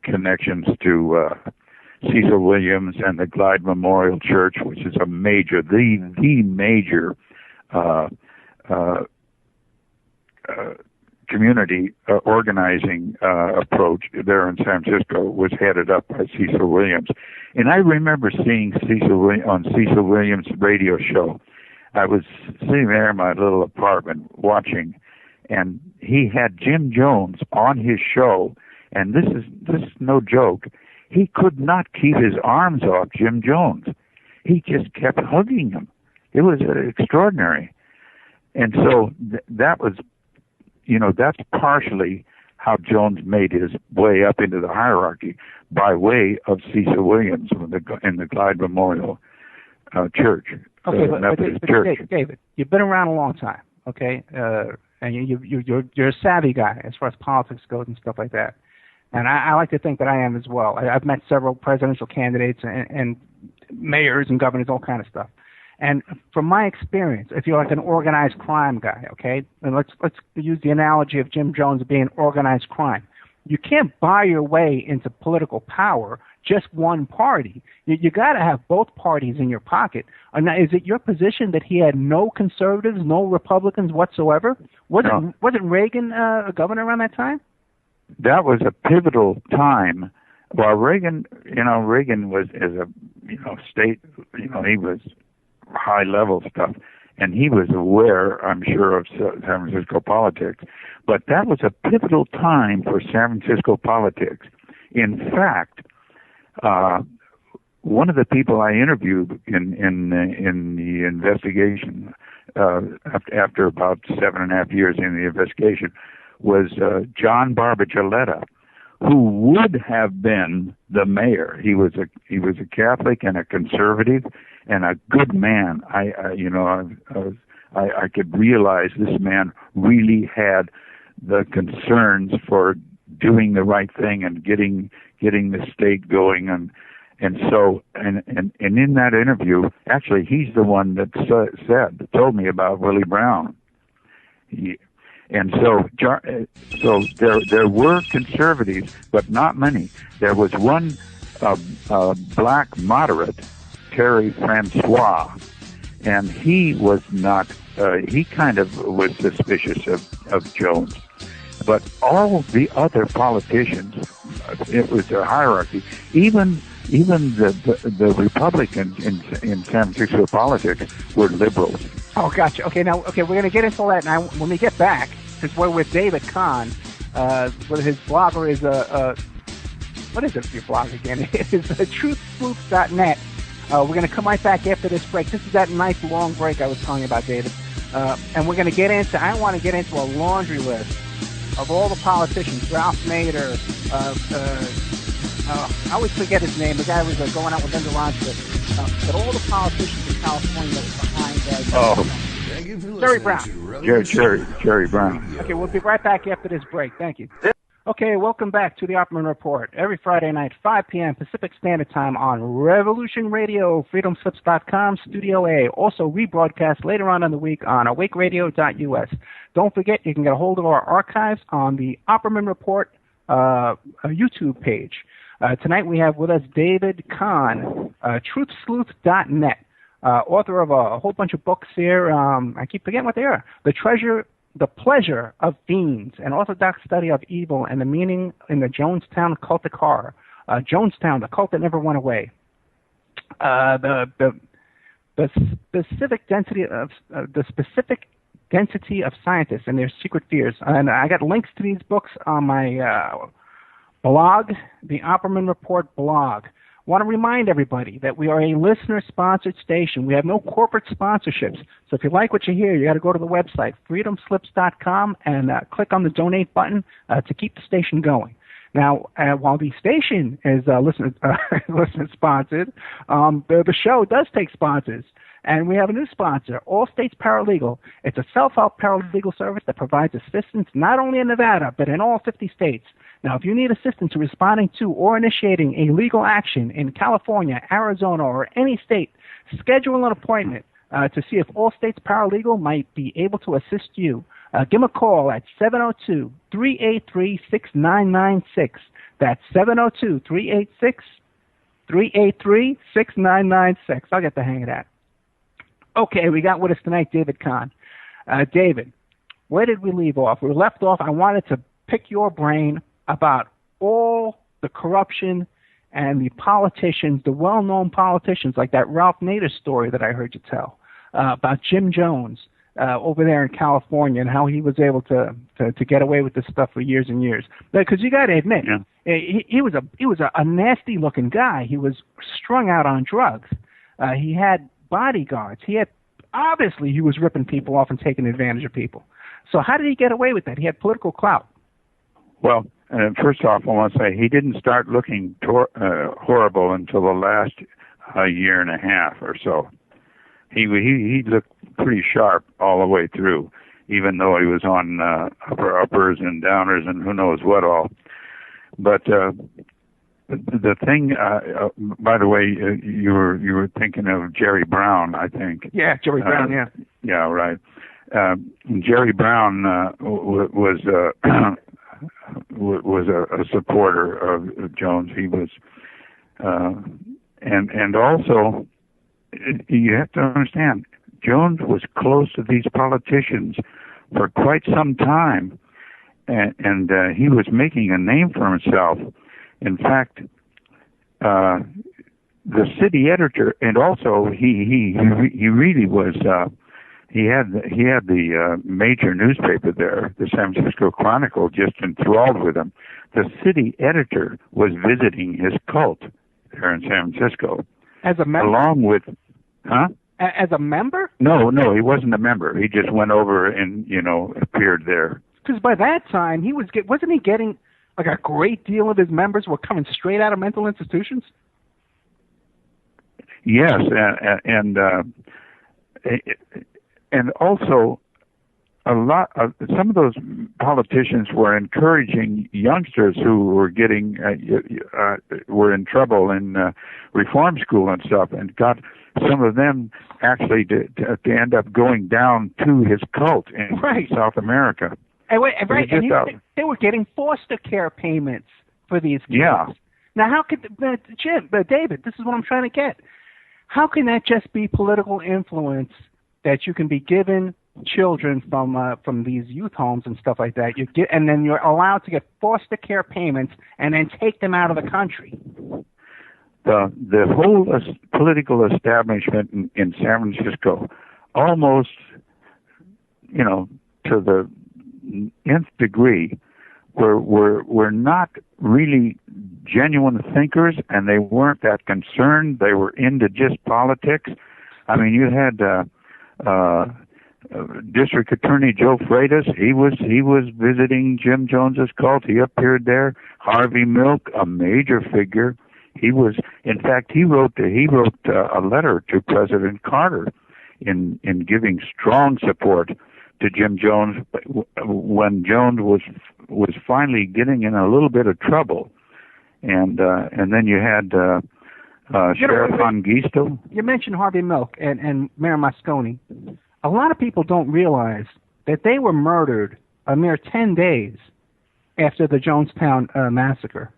connections to Cecil Williams and the Glide Memorial Church, which is a major, the major community organizing approach there in San Francisco, was headed up by Cecil Williams. And I remember seeing on Cecil Williams' radio show. I was sitting there in my little apartment watching, and he had Jim Jones on his show, and this is no joke. He could not keep his arms off Jim Jones. He just kept hugging him. It was extraordinary. And so that was, that's partially how Jones made his way up into the hierarchy, by way of Cecil Williams in the Glide Memorial Church. Okay, but David, you've been around a long time, okay? And you're a savvy guy as far as politics goes and stuff like that. And I like to think that I am as well. I've met several presidential candidates and mayors and governors, all kind of stuff. And from my experience, if you're like an organized crime guy, okay, and let's use the analogy of Jim Jones being organized crime. You can't buy your way into political power just one party. You got to have both parties in your pocket. Now, is it your position that he had no conservatives, no Republicans whatsoever? Wasn't Reagan a governor around that time? That was a pivotal time. Well, Reagan was, as a state, he was high level stuff, and he was aware, I'm sure, of San Francisco politics. But that was a pivotal time for San Francisco politics. In fact, one of the people I interviewed in the investigation after about 7.5 years in the investigation was John Barbagaletta, who would have been the mayor. He was a Catholic and a conservative and a good man. I could realize this man really had the concerns for doing the right thing and getting the state going, and so in that interview, actually, he's the one that told me about Willie Brown. And so there were conservatives, but not many. There was one black moderate, Terry Francois, and he was not. He kind of was suspicious of Jones, but all the other politicians, it was a hierarchy. Even the Republicans in San Francisco politics were liberals. Oh, gotcha. Okay, we're going to get into all that now. When we get back, because we're with David Conn, his blogger is what is it, your blog again? It's truthsleuth.net. We're going to come right back after this break. This is that nice long break I was telling you about, David. And we're going to get into, I want to get into a laundry list of all the politicians, Ralph Nader, I always forget his name, the guy who was going out with Linda Ronstadt, but all the politicians in California that were behind Jerry Brown. Jerry Brown. Okay, we'll be right back after this break. Thank you. Okay, welcome back to the Opperman Report. Every Friday night, 5 p.m. Pacific Standard Time on Revolution Radio, freedomslips.com, Studio A. Also rebroadcast later on in the week on awakeradio.us. Don't forget, you can get a hold of our archives on the Opperman Report YouTube page. Tonight we have with us David Conn, truthsleuth.net, author of a whole bunch of books here. I keep forgetting what they are. The Pleasure of Fiends, an orthodox study of evil and the meaning in the Jonestown cultic horror. Jonestown, the cult that never went away. The specific density of scientists and their secret fears. And I got links to these books on my blog, the Opperman Report blog, want to remind everybody that we are a listener-sponsored station. We have no corporate sponsorships. So if you like what you hear, you got to go to the website, freedomslips.com, and click on the donate button to keep the station going. Now, while the station is listener-sponsored, the show does take sponsors. And we have a new sponsor, All States Paralegal. It's a self-help paralegal service that provides assistance not only in Nevada, but in all 50 states. Now, if you need assistance in responding to or initiating a legal action in California, Arizona, or any state, schedule an appointment to see if All States Paralegal might be able to assist you. Give them a call at 702-383-6996. That's 702-383-6996. I'll get the hang of that. Okay, we got with us tonight David Conn. David, where did we leave off? We left off, I wanted to pick your brain about all the corruption and the politicians, the well-known politicians, like that Ralph Nader story that I heard you tell, about Jim Jones over there in California and how he was able to get away with this stuff for years and years. Because you got to admit, he was a nasty-looking guy. He was strung out on drugs. He had bodyguards. He was ripping people off and taking advantage of people. So how did he get away with that? He had political clout. Well, first off, I want to say he didn't start looking horrible until the last year and a half or so. He looked pretty sharp all the way through, even though he was on uppers and downers and who knows what all. But the thing, by the way, you were thinking of Jerry Brown, I think. Yeah, Jerry Brown. Yeah. Yeah, right. Jerry Brown was a supporter of Jones. He was, and also you have to understand, Jones was close to these politicians for quite some time, and he was making a name for himself. In fact, the city editor, and also he really was. He had the major newspaper there, the San Francisco Chronicle, just enthralled with him. The city editor was visiting his cult there in San Francisco. As a member? Along with, As a member? No, he wasn't a member. He just went over and, appeared there. Because by that time, wasn't he getting like a great deal of his members were coming straight out of mental institutions? Yes, and also some of those politicians were encouraging youngsters who were were in trouble in reform school and stuff, and got some of them actually to end up going down to his cult in South America. And they were getting foster care payments for these kids. Yeah. Now, how could David? This is what I'm trying to get. How can that just be political influence that you can be given children from these youth homes and stuff like that? And then you're allowed to get foster care payments and then take them out of the country. The whole political establishment in San Francisco, almost, to the nth degree, were not really genuine thinkers, and they weren't that concerned. They were into just politics. I mean, you had District Attorney Joe Freitas. He was visiting Jim Jones's cult. He appeared there. Harvey Milk, a major figure. He wrote a letter to President Carter in giving strong support to Jim Jones when Jones was finally getting in a little bit of trouble, and then you had Sheriff Anguisto. You mentioned Harvey Milk and Mayor Moscone. A lot of people don't realize that they were murdered a mere 10 days after the Jonestown massacre.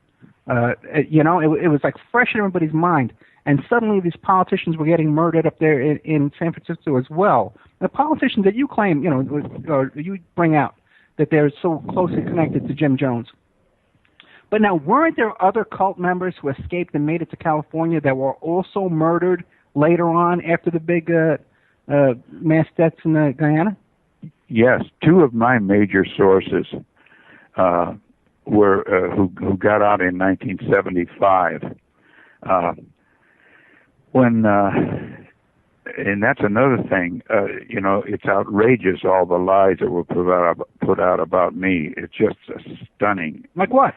It was like fresh in everybody's mind. And suddenly these politicians were getting murdered up there in San Francisco as well. The politicians that you claim, or you bring out, that they're so closely connected to Jim Jones. But now, weren't there other cult members who escaped and made it to California that were also murdered later on after the big mass deaths in Guyana? Yes, two of my major sources were who got out in 1975 When and that's another thing. It's outrageous, all the lies that were put out about me. It's just stunning. Like what?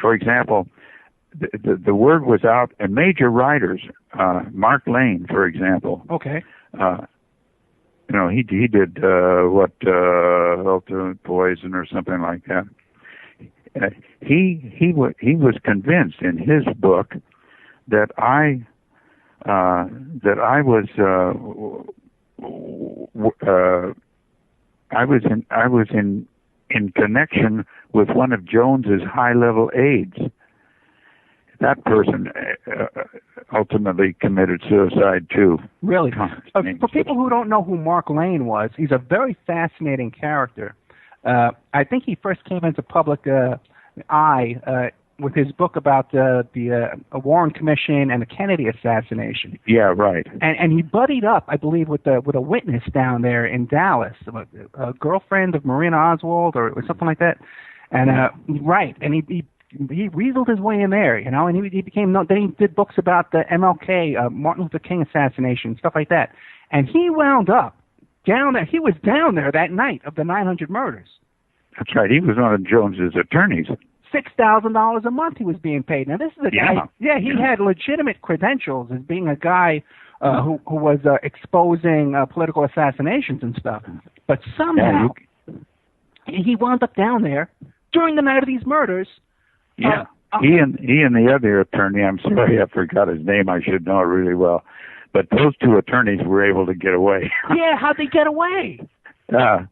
For example, the word was out, and major writers, Mark Lane, for example. Okay. He did Ultimate Poison or something like that. He was convinced in his book that I was in connection with one of Jones's high-level aides. That person ultimately committed suicide too. Really? For people who don't know who Mark Lane was, he's a very fascinating character. I think he first came into public eye with his book about the Warren Commission and the Kennedy assassination. Yeah, right. And he buddied up, I believe, with a witness down there in Dallas, a girlfriend of Marina Oswald or something like that. And right, and he weaseled his way in there, and he became known. Then he did books about the MLK, Martin Luther King assassination, stuff like that. And he wound up down there. He was down there that night of the 900 murders. That's right. He was one of Jones's attorneys. $6,000 a month he was being paid. Now this is a guy. Yeah, he had legitimate credentials as being a guy who was exposing political assassinations and stuff. But somehow he wound up down there during the night of these murders. Yeah. He and the other attorney, I'm sorry, I forgot his name. I should know it really well. But those two attorneys were able to get away. Yeah, how'd they get away? Well,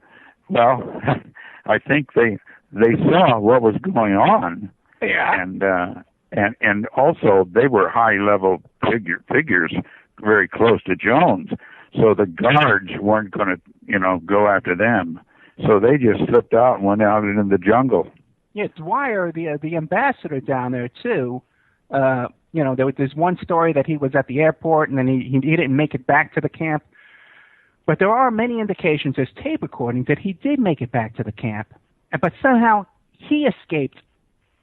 I think they saw what was going on. Yeah. And also they were high-level figures very close to Jones. So the guards weren't going to, go after them. So they just slipped out and went out into the jungle. Yeah, Dwyer, the ambassador down there too. There's one story that he was at the airport and then he didn't make it back to the camp. But there are many indications, there's tape recordings, that he did make it back to the camp. But somehow he escaped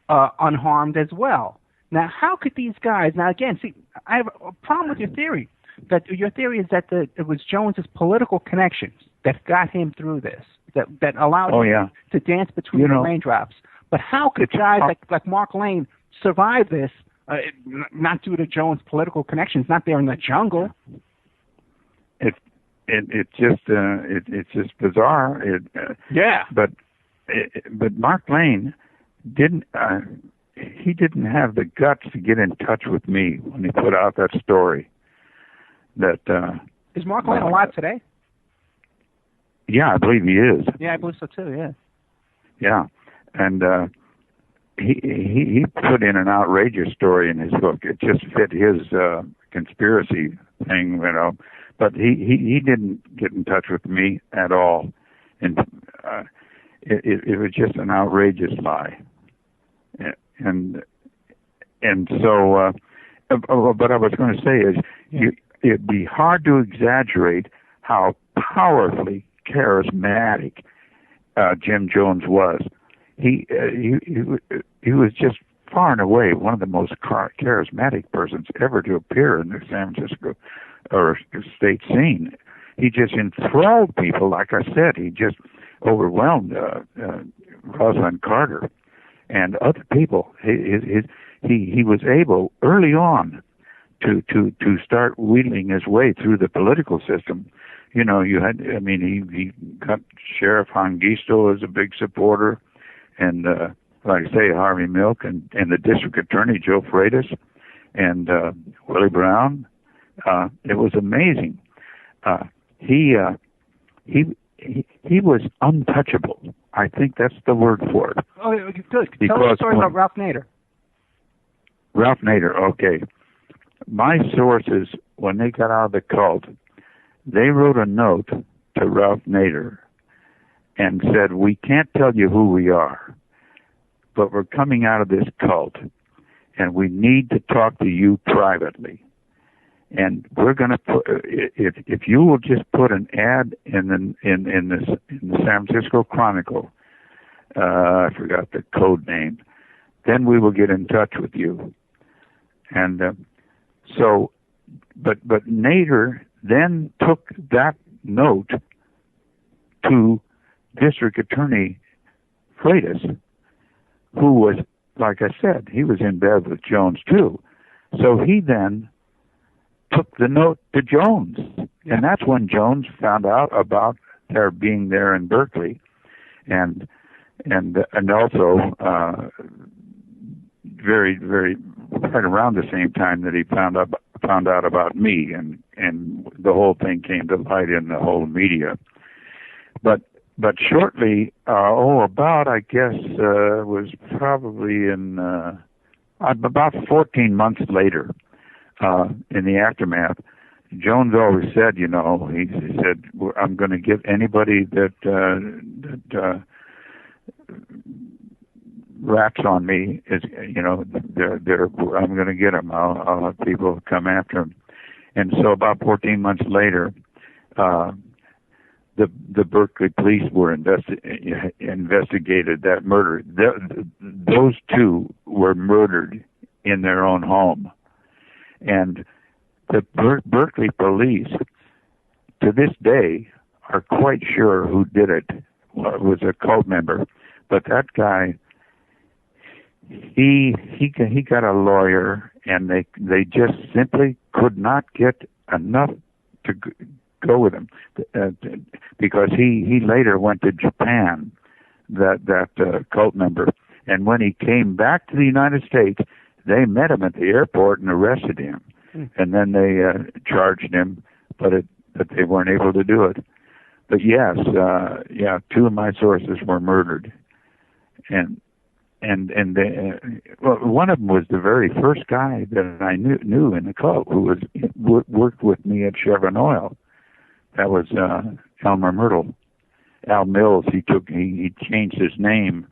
unharmed as well. Now, how could these guys? Now, again, see, I have a problem with your theory. That your theory is that it was Jones's political connections that got him through this, that allowed him to dance between the raindrops. But how could guys like Mark Lane survive this? Not due to Jones' political connections, not there in the jungle. It's just bizarre. But Mark Lane didn't have the guts to get in touch with me when he put out that story. Is Mark Lane alive today? Yeah, I believe he is. Yeah, I believe so too. Yeah. Yeah, and he put in an outrageous story in his book. It just fit his conspiracy thing, But he didn't get in touch with me at all, and it was just an outrageous lie. And so, what I was going to say is, it'd be hard to exaggerate how powerfully charismatic Jim Jones was. He was just far and away one of the most charismatic persons ever to appear in the San Francisco or state scene. He just enthralled people. Like I said, he just overwhelmed Rosalind Carter and other people. He was able early on to start wheeling his way through the political system. He got Sheriff Hangisto as a big supporter, and like I say, Harvey Milk, and the district attorney Joe Freitas, and Willie Brown. It was amazing. He was untouchable. I think that's the word for it. Oh, good. Tell us a story about Ralph Nader. Ralph Nader, okay. My sources, when they got out of the cult, they wrote a note to Ralph Nader and said, "We can't tell you who we are, but we're coming out of this cult, and we need to talk to you privately. And we're going to put, if you will just put an ad in the San Francisco Chronicle, I forgot the code name, then we will get in touch with you." And but Nader then took that note to District Attorney Freitas, who was, like I said, he was in bed with Jones too. So he then took the note to Jones, and that's when Jones found out about their being there in Berkeley, and also very right around the same time that he found out about me, and the whole thing came to light in the whole media. But shortly, about, I guess, was probably in about 14 months later, in the aftermath, Jones always said, he said, I'm going to get anybody that raps on me, I'm going to get them. I'll have people come after him. And so about 14 months later, the Berkeley police were investigated that murder. Those two were murdered in their own home. And the Berkeley police, to this day, are quite sure who did it. Well, it was a cult member. But that guy, he got a lawyer, and they just simply could not get enough to go with him, because he later went to Japan, that cult member, and when he came back to the United States, they met him at the airport and arrested him, and then they charged him, but they weren't able to do it. But yes, two of my sources were murdered, and they, one of them was the very first guy that I knew in the cult who worked with me at Chevron Oil. That was Elmer Myrtle. Al Mills. He changed his name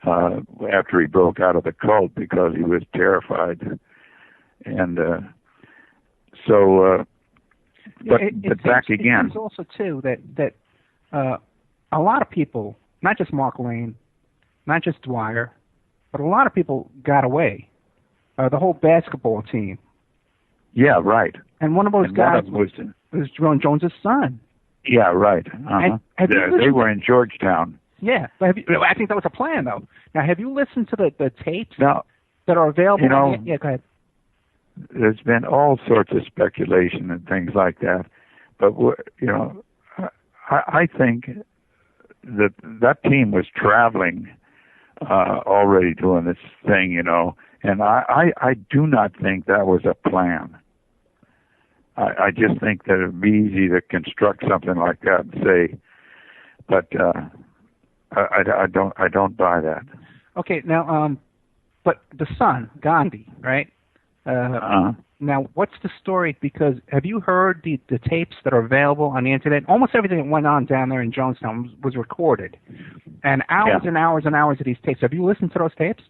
after he broke out of the cult because he was terrified. And but back again. It seems also too that a lot of people, not just Mark Lane, not just Dwyer, but a lot of people got away. The whole basketball team. Yeah, right. And one of those guys was Jones's son. Yeah, right. Uh-huh. They were in Georgetown. Yeah, but I think that was a plan, though. Now, have you listened to the tapes that are available? Yeah, go ahead. There's been all sorts of speculation and things like that, but I think that team was traveling already doing this thing, and I do not think that was a plan. I just think that it would be easy to construct something like that and say, but I don't buy that. Okay, now, but the son, Gandhi, right? Now, what's the story? Because have you heard the tapes that are available on the internet? Almost everything that went on down there in Jonestown was recorded, and hours and hours and hours of these tapes. Have you listened to those tapes?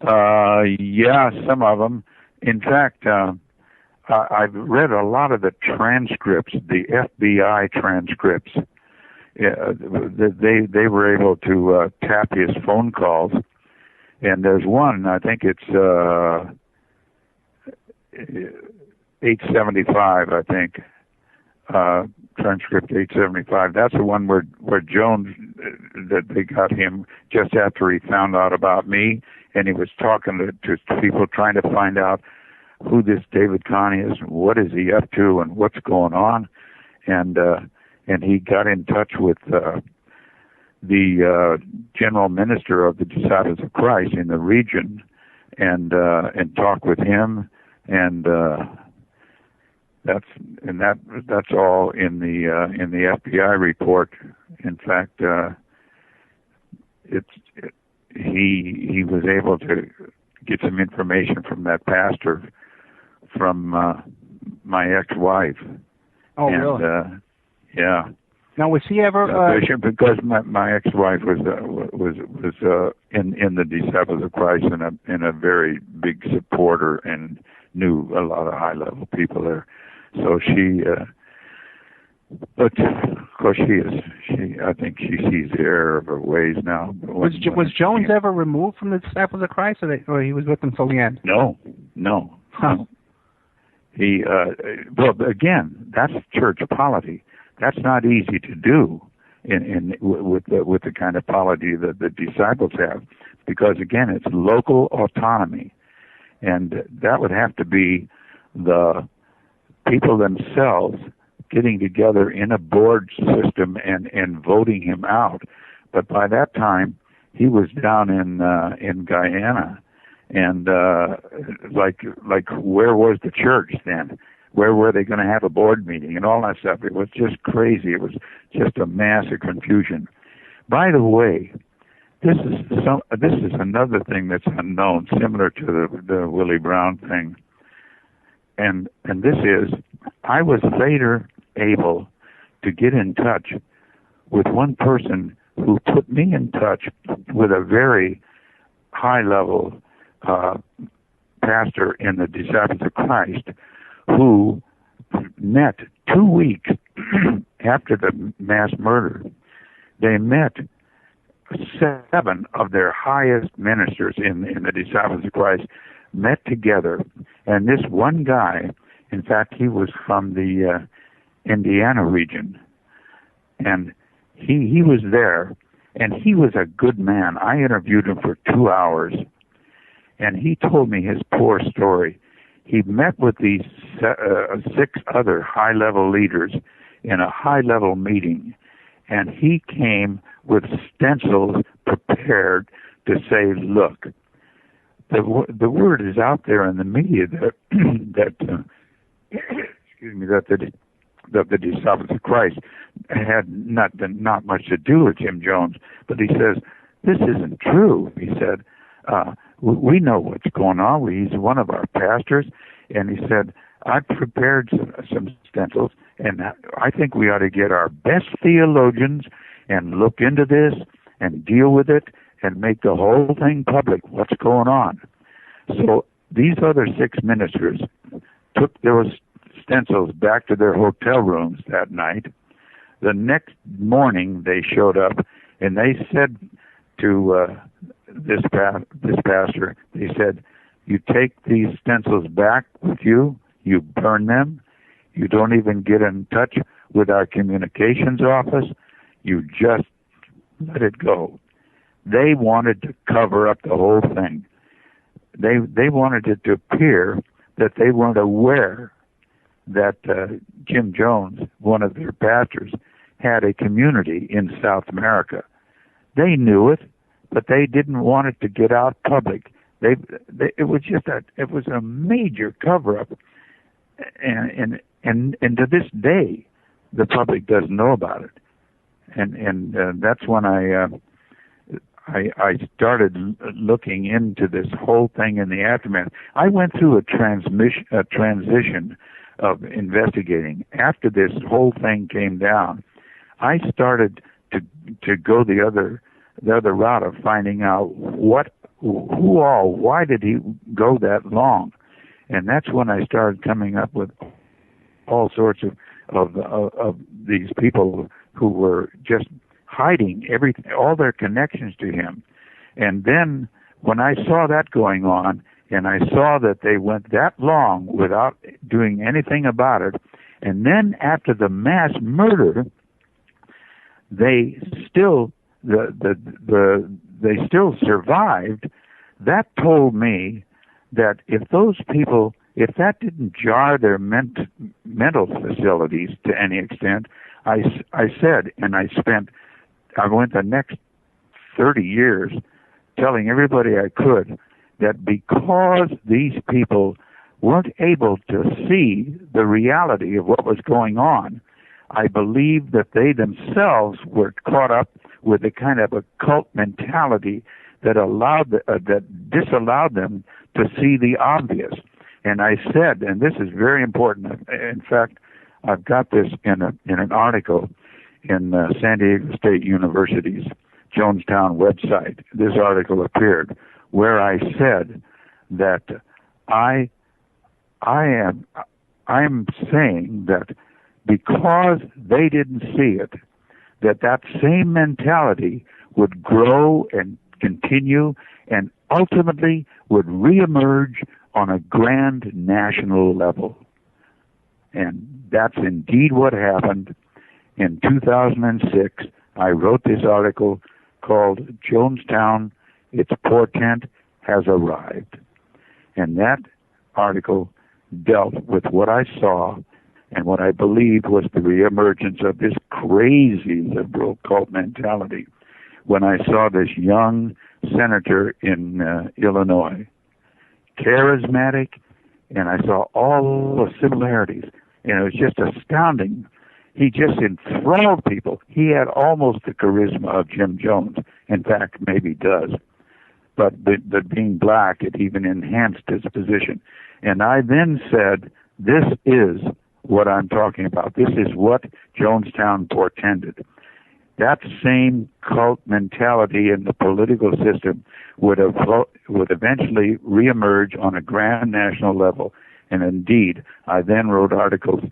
Yeah, some of them. In fact, I've read a lot of the transcripts, the FBI transcripts. Yeah, they were able to tap his phone calls, and there's one, I think it's 875, I think, transcript 875. That's the one where Jones, that they got him just after he found out about me, and he was talking to people trying to find out who this David Conn is, what is he up to, and what's going on, and he got in touch with the general minister of the Disciples of Christ in the region, and talked with him, and that's all in the FBI report. In fact, he was able to get some information from that pastor from my ex-wife. Oh, and, really? Yeah. Now, was he ever? Because my ex-wife was in the Disciples of Christ and a very big supporter and knew a lot of high-level people there. So she, but of course I think she sees the error of her ways now. Was Jones ever removed from the Disciples of Christ, or he was with them till the end? No, No. Huh. No. He, well, again, that's church polity. That's not easy to do with the kind of polity that the disciples have, because again, it's local autonomy, and that would have to be the people themselves getting together in a board system and voting him out. But by that time, he was down in Guyana. And like where was the church then? Where were they going to have a board meeting and all that stuff? It was just crazy. It was just a mass of confusion. By the way, this is another thing that's unknown, similar to the Willie Brown thing. And this is, I was later able to get in touch with one person who put me in touch with a very high-level pastor in the Disciples of Christ, who met 2 weeks after the mass murder. They met 7 of their highest ministers in the Disciples of Christ, met together, and this one guy, in fact, he was from the Indiana region, and he was there, and he was a good man. I interviewed him for 2 hours, and he told me his poor story. He met with these 6 other high-level leaders in a high-level meeting, and he came with stencils prepared to say, look, the word is out there in the media that the Disciples of Christ had not much to do with Jim Jones, but he says, this isn't true. He said, we know what's going on. He's one of our pastors, and he said, I prepared some stencils, and I think we ought to get our best theologians and look into this and deal with it and make the whole thing public, what's going on. So these other 6 ministers took those stencils back to their hotel rooms that night. The next morning they showed up, and they said to this pastor, they said, you take these stencils back with you, you burn them, you don't even get in touch with our communications office, you just let it go. They wanted to cover up the whole thing. They wanted it to appear that they weren't aware that Jim Jones, one of their pastors, had a community in South America. They knew it, but they didn't want it to get out public. It was a major cover-up, and to this day, the public doesn't know about it. And that's when I started looking into this whole thing in the aftermath. I went through a transition of investigating. After this whole thing came down, I started to go the other route of finding out why did he go that long, and that's when I started coming up with all sorts of these people who were just hiding everything, all their connections to him. And then when I saw that going on, and I saw that they went that long without doing anything about it, and then after the mass murder, they still they still survived. That told me that if those people, if that didn't jar their mental facilities to any extent, I said, and I went the next 30 years telling everybody I could that because these people weren't able to see the reality of what was going on, I believe that they themselves were caught up with a kind of a cult mentality that that disallowed them to see the obvious. And I said, and this is very important. In fact, I've got this in an article in San Diego State University's Jonestown website. This article appeared where I said that I'm saying that because they didn't see it, that same mentality would grow and continue and ultimately would reemerge on a grand national level. And that's indeed what happened. In 2006, I wrote this article called Jonestown, Its Portent Has Arrived. And that article dealt with what I saw and what I believed was the reemergence of this crazy liberal cult mentality when I saw this young senator in Illinois, charismatic, and I saw all the similarities. And it was just astounding. He just enthralled people. He had almost the charisma of Jim Jones. In fact, maybe does. But being black, it even enhanced his position. And I then said, this is what I'm talking about. This is what Jonestown portended. That same cult mentality in the political system would eventually reemerge on a grand national level. And indeed, I then wrote articles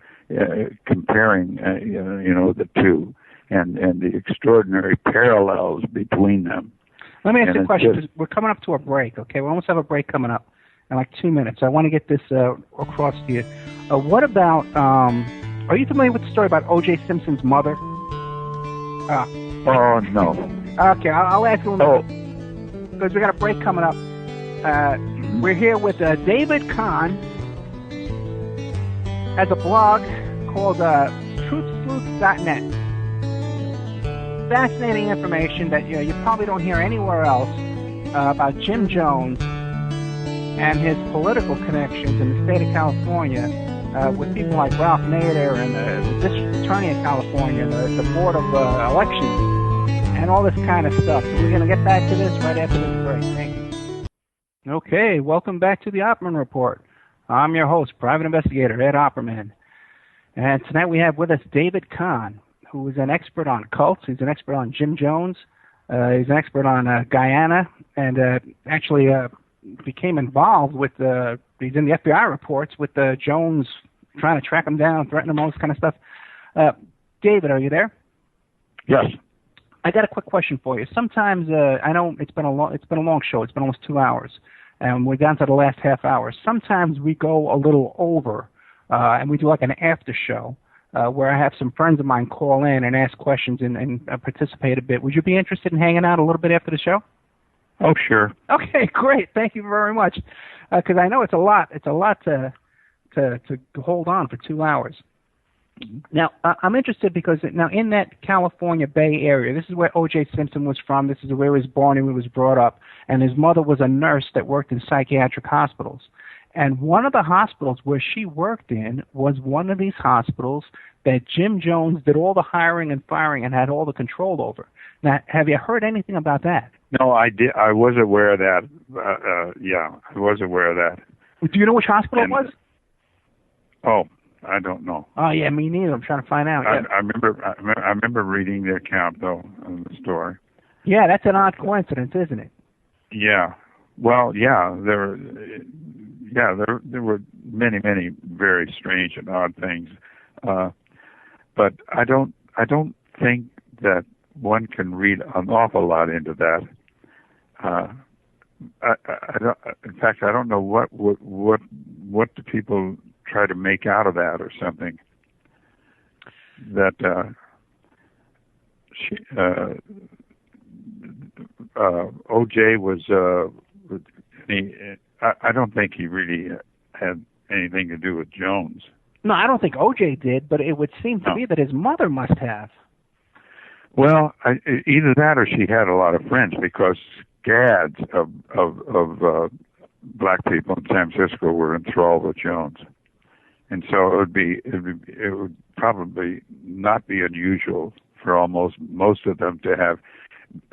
comparing, the two and the extraordinary parallels between them. Let me ask you a question. We're coming up to a break, okay? We almost have a break coming up in like 2 minutes. I want to get this across to you. What about, are you familiar with the story about O.J. Simpson's mother? Oh, no. Okay, I'll ask you because we got a break coming up. We're here with David Conn. Has a blog called truthsleuth.net. Fascinating information that you probably don't hear anywhere else about Jim Jones and his political connections in the state of California with people like Ralph Nader and the District Attorney of California and the Board of Elections and all this kind of stuff. So we're going to get back to this right after this break. Thank you. Okay, welcome back to the Opperman Report. I'm your host, Private Investigator Ed Opperman. And tonight we have with us David Conn, who is an expert on cults. He's an expert on Jim Jones. He's an expert on Guyana, and actually became involved with he's in the FBI reports with Jones trying to track him down, threaten him, all this kind of stuff. David, are you there? Yes. I got a quick question for you. Sometimes I know it's been a long show. It's been almost 2 hours, and we're down to the last half hour. Sometimes we go a little over, and we do like an after show. Where I have some friends of mine call in and ask questions and participate a bit. Would you be interested in hanging out a little bit after the show? Oh, sure. Okay, great. Thank you very much. Because I know it's a lot. It's a lot to hold on for 2 hours. Now, I'm interested because now in that California Bay Area, this is where O.J. Simpson was from. This is where he was born and he was brought up. And his mother was a nurse that worked in psychiatric hospitals. And one of the hospitals where she worked in was one of these hospitals that Jim Jones did all the hiring and firing and had all the control over. Now, have you heard anything about that? No, I did. I was aware of that. Yeah, I was aware of that. Do you know which hospital it was? Oh, I don't know. Oh, yeah, me neither. I'm trying to find out. I remember reading the account, though, of the story. Yeah, that's an odd coincidence, isn't it? Yeah. Well, yeah, there were many, many very strange and odd things, but I don't think that one can read an awful lot into that. In fact, I don't know what the people try to make out of that or something. That O.J. was. I don't think he really had anything to do with Jones. No, I don't think O.J. did, but it would seem to me that his mother must have. Well, either that or she had a lot of friends, because scads of black people in San Francisco were enthralled with Jones, and so it would probably not be unusual for most of them to have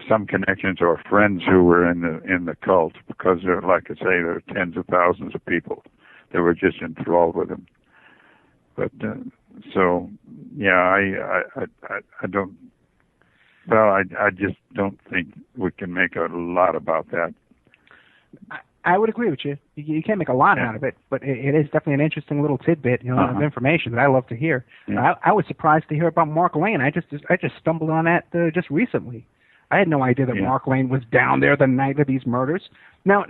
some connections or friends who were in the cult, because there, like I say, there are tens of thousands of people that were just enthralled with him. But so yeah, I don't. Well, I just don't think we can make a lot about that. I would agree with you. You can't make a lot out of it, but it is definitely an interesting little tidbit, of information that I love to hear. Yeah. I was surprised to hear about Mark Lane. I just stumbled on that just recently. I had no idea that Mark Lane was down there the night of these murders. Now,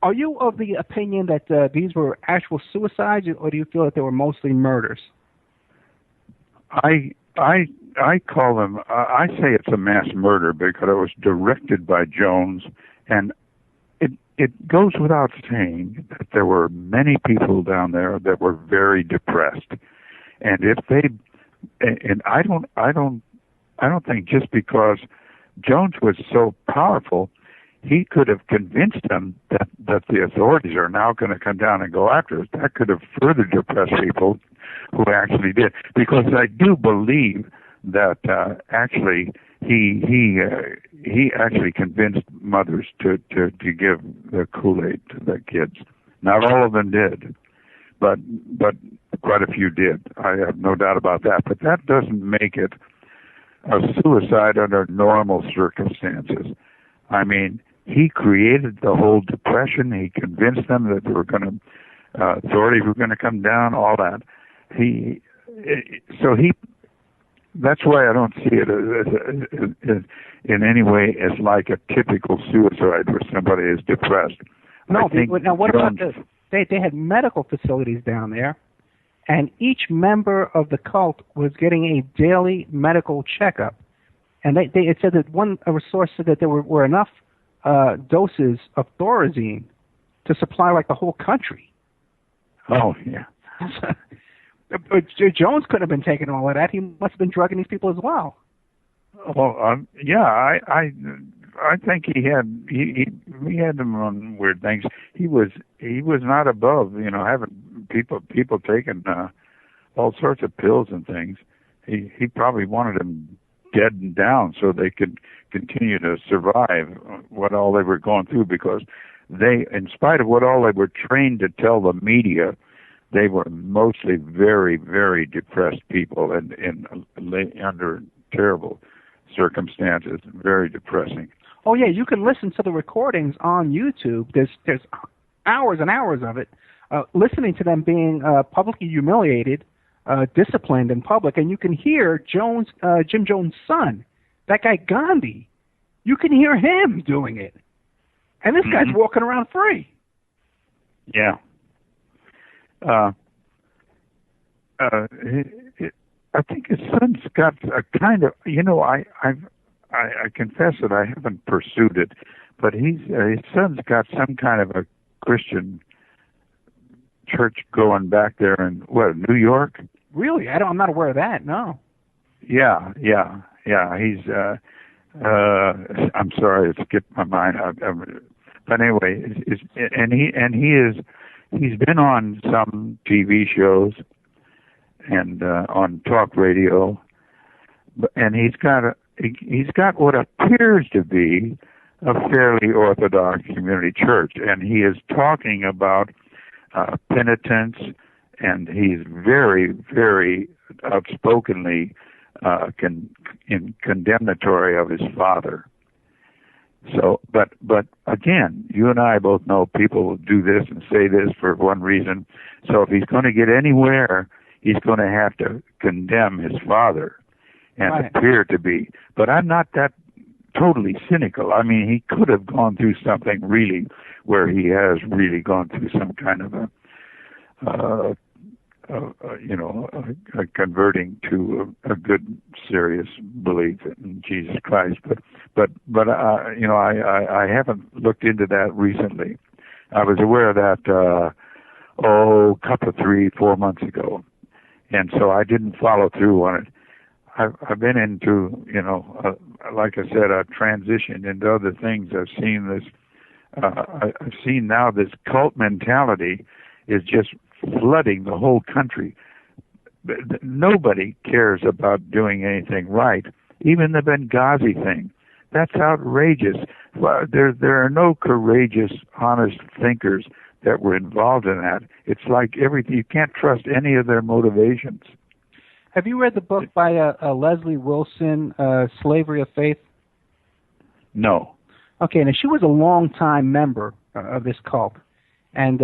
Are you of the opinion that these were actual suicides, or do you feel that they were mostly murders? I call them. I say it's a mass murder because it was directed by Jones, and it goes without saying that there were many people down there that were very depressed, and if they, and I don't think just because Jones was so powerful, he could have convinced them that the authorities are now going to come down and go after us. That could have further depressed people who actually did. Because I do believe that actually he actually convinced mothers to give the Kool-Aid to the kids. Not all of them did, but quite a few did. I have no doubt about that. But that doesn't make it a suicide under normal circumstances. I mean, he created the whole depression. He convinced them that they were going to, authorities were going to come down, all that. That's why I don't see it as in any way as like a typical suicide where somebody is depressed. No, now what about this? They had medical facilities down there, and each member of the cult was getting a daily medical checkup. And it said that a source said that there were enough doses of Thorazine to supply like the whole country. Oh, yeah. But Jones couldn't have been taking all of that. He must have been drugging these people as well. Well, yeah, I think he had them on weird things. He was not above having people taking all sorts of pills and things. He probably wanted them dead and down so they could continue to survive what all they were going through, because they, in spite of what all they were trained to tell the media, they were mostly very, very depressed people and under terrible circumstances, very depressing. Oh yeah, you can listen to the recordings on YouTube. There's hours and hours of it, listening to them being publicly humiliated, disciplined in public, and you can hear Jim Jones' son, that guy Gandhi. You can hear him doing it, and this guy's walking around free. Yeah. I think his son's got a kind of, I confess that I haven't pursued it, but his son's got some kind of a Christian church going back there in New York. Really? I'm not aware of that. No. Yeah. He's. I'm sorry, it skipped my mind. But anyway, he's been on some TV shows and on talk radio, and he's got what appears to be a fairly orthodox community church, and he is talking about penitence, and he's very, very outspokenly condemnatory of his father. So, but again, you and I both know people will do this and say this for one reason. So if he's going to get anywhere, he's going to have to condemn his father and appear to be. But I'm not that totally cynical. I mean, he could have gone through something really where he has really gone through some kind of a converting to a good, serious belief in Jesus Christ. But I haven't looked into that recently. I was aware of that, a couple of 3-4 months ago. And so I didn't follow through on it. I've been into, like I said, I've transitioned into other things. I've seen this, I've seen now this cult mentality is just flooding the whole country. Nobody cares about doing anything right. Even the Benghazi thing, that's outrageous. There are no courageous, honest thinkers that were involved in that. It's like everything, you can't trust any of their motivations. Have you read the book by Leslie Wilson, Slavery of Faith? No. Okay, now she was a long-time member of this cult, and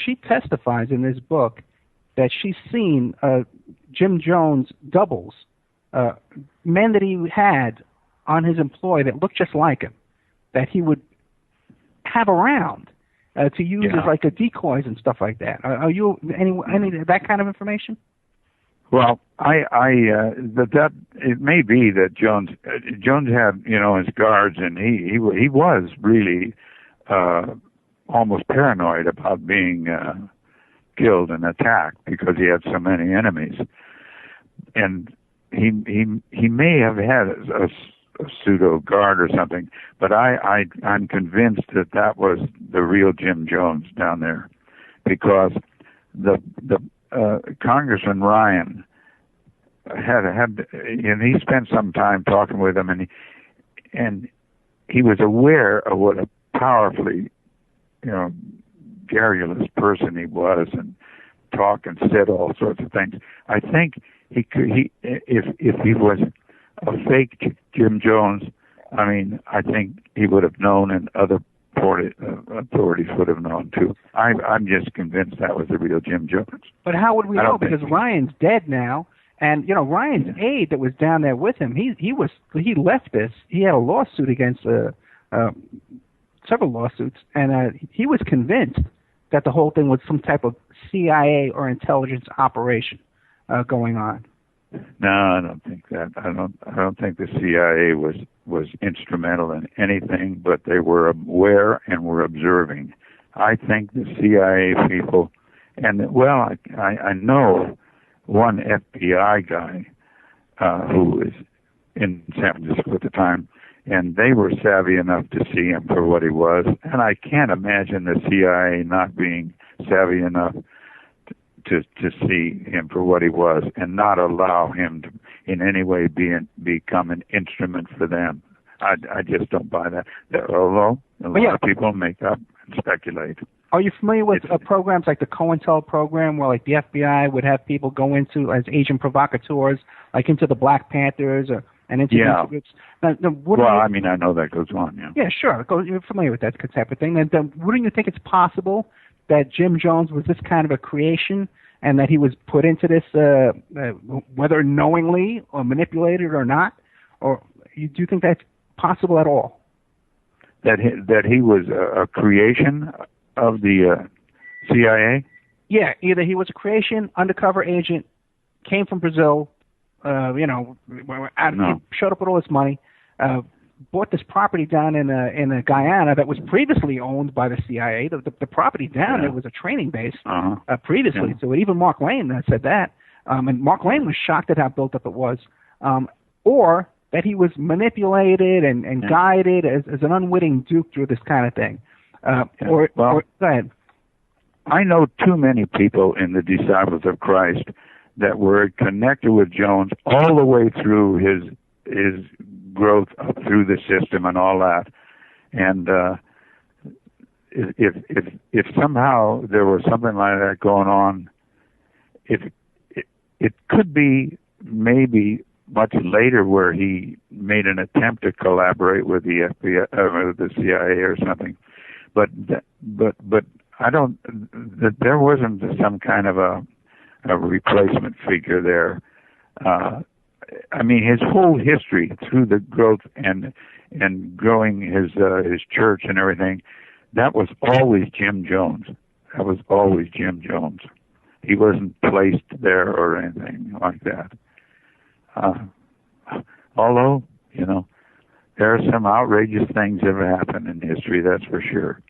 she testifies in this book that she's seen Jim Jones doubles, men that he had on his employ that looked just like him, that he would have around. to use as like a decoys and stuff like that. Are you any that kind of information? Well, that it may be that Jones had his guards, and he was really almost paranoid about being killed and attacked because he had so many enemies, and he may have had a pseudo guard or something, but I'm convinced that was the real Jim Jones down there, because the Congressman Ryan had and he spent some time talking with him, and he was aware of what a powerfully garrulous person he was, and talked and said all sorts of things. I think if he was a fake Jim Jones, I think he would have known, and other authorities would have known too. I'm just convinced that was the real Jim Jones. But how would we know? Because Ryan's dead now, and Ryan's aide that was down there with him, he left this. He had a lawsuit against several lawsuits, and he was convinced that the whole thing was some type of CIA or intelligence operation going on. No, I don't think that. I don't think the CIA was instrumental in anything, but they were aware and were observing. I think the CIA people, and I know one FBI guy who was in San Francisco at the time, and they were savvy enough to see him for what he was, and I can't imagine the CIA not being savvy enough to see him for what he was, and not allow him to in any way become an instrument for them. I just don't buy that. Although a lot of people make up and speculate. Are you familiar with programs like the COINTEL program, where like the FBI would have people go into as agent provocateurs, like into the Black Panthers and into these groups? Now, I know that goes on. Yeah, sure. You're familiar with that type of thing. And wouldn't you think it's possible that Jim Jones was this kind of a creation, and that he was put into this, whether knowingly or manipulated or not? Or do you think that's possible at all? That he was a creation of the CIA? Yeah, either he was a creation, undercover agent, came from Brazil, he showed up with all this money, bought this property down in Guyana that was previously owned by the CIA. The property down there was a training base previously. Yeah. So even Mark Lane said that. And Mark Lane was shocked at how built up it was. Or that he was manipulated and guided as an unwitting dupe through this kind of thing. Go ahead. I know too many people in the Disciples of Christ that were connected with Jones all the way through his growth up through the system and all that. And if somehow there was something like that going on, it could be maybe much later where he made an attempt to collaborate with the FBI or the CIA or something. But I don't. That there wasn't some kind of a replacement figure there. His whole history through the growth and growing his church and everything, that was always Jim Jones. That was always Jim Jones. He wasn't placed there or anything like that. Although, there are some outrageous things that have happened in history, that's for sure.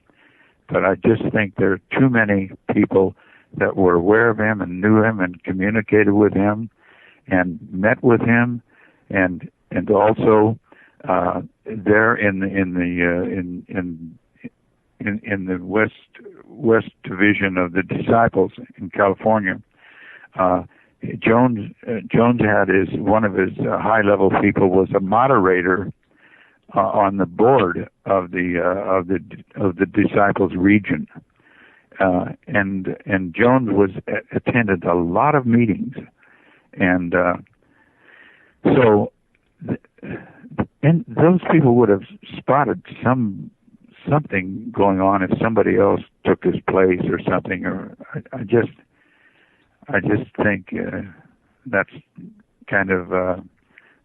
But I just think there are too many people that were aware of him and knew him and communicated with him and met with him, and also there in the West Division of the Disciples in California. Jones had one of his high-level people was a moderator on the board of the Disciples region, and Jones attended a lot of meetings, and so those people would have spotted something going on if somebody else took his place or something. Or I just think that's kind of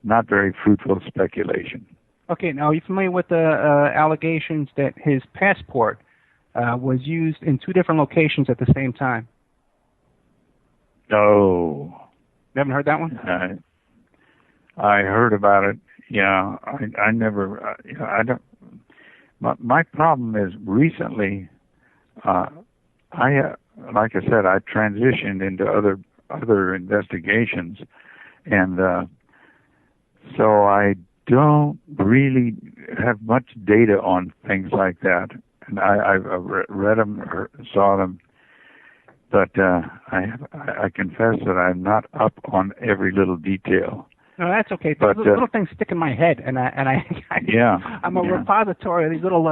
not very fruitful speculation. Okay, now are you familiar with the allegations that his passport was used in 2 different locations at the same time. Oh. You haven't heard that one? I heard about it. Yeah, I never. I don't. My problem is recently. Like I said, I transitioned into other investigations, and so I don't really have much data on things like that. And I've read them, or saw them, but I confess that I'm not up on every little detail. No, that's okay. But, little things stick in my head, and I'm a repository of these little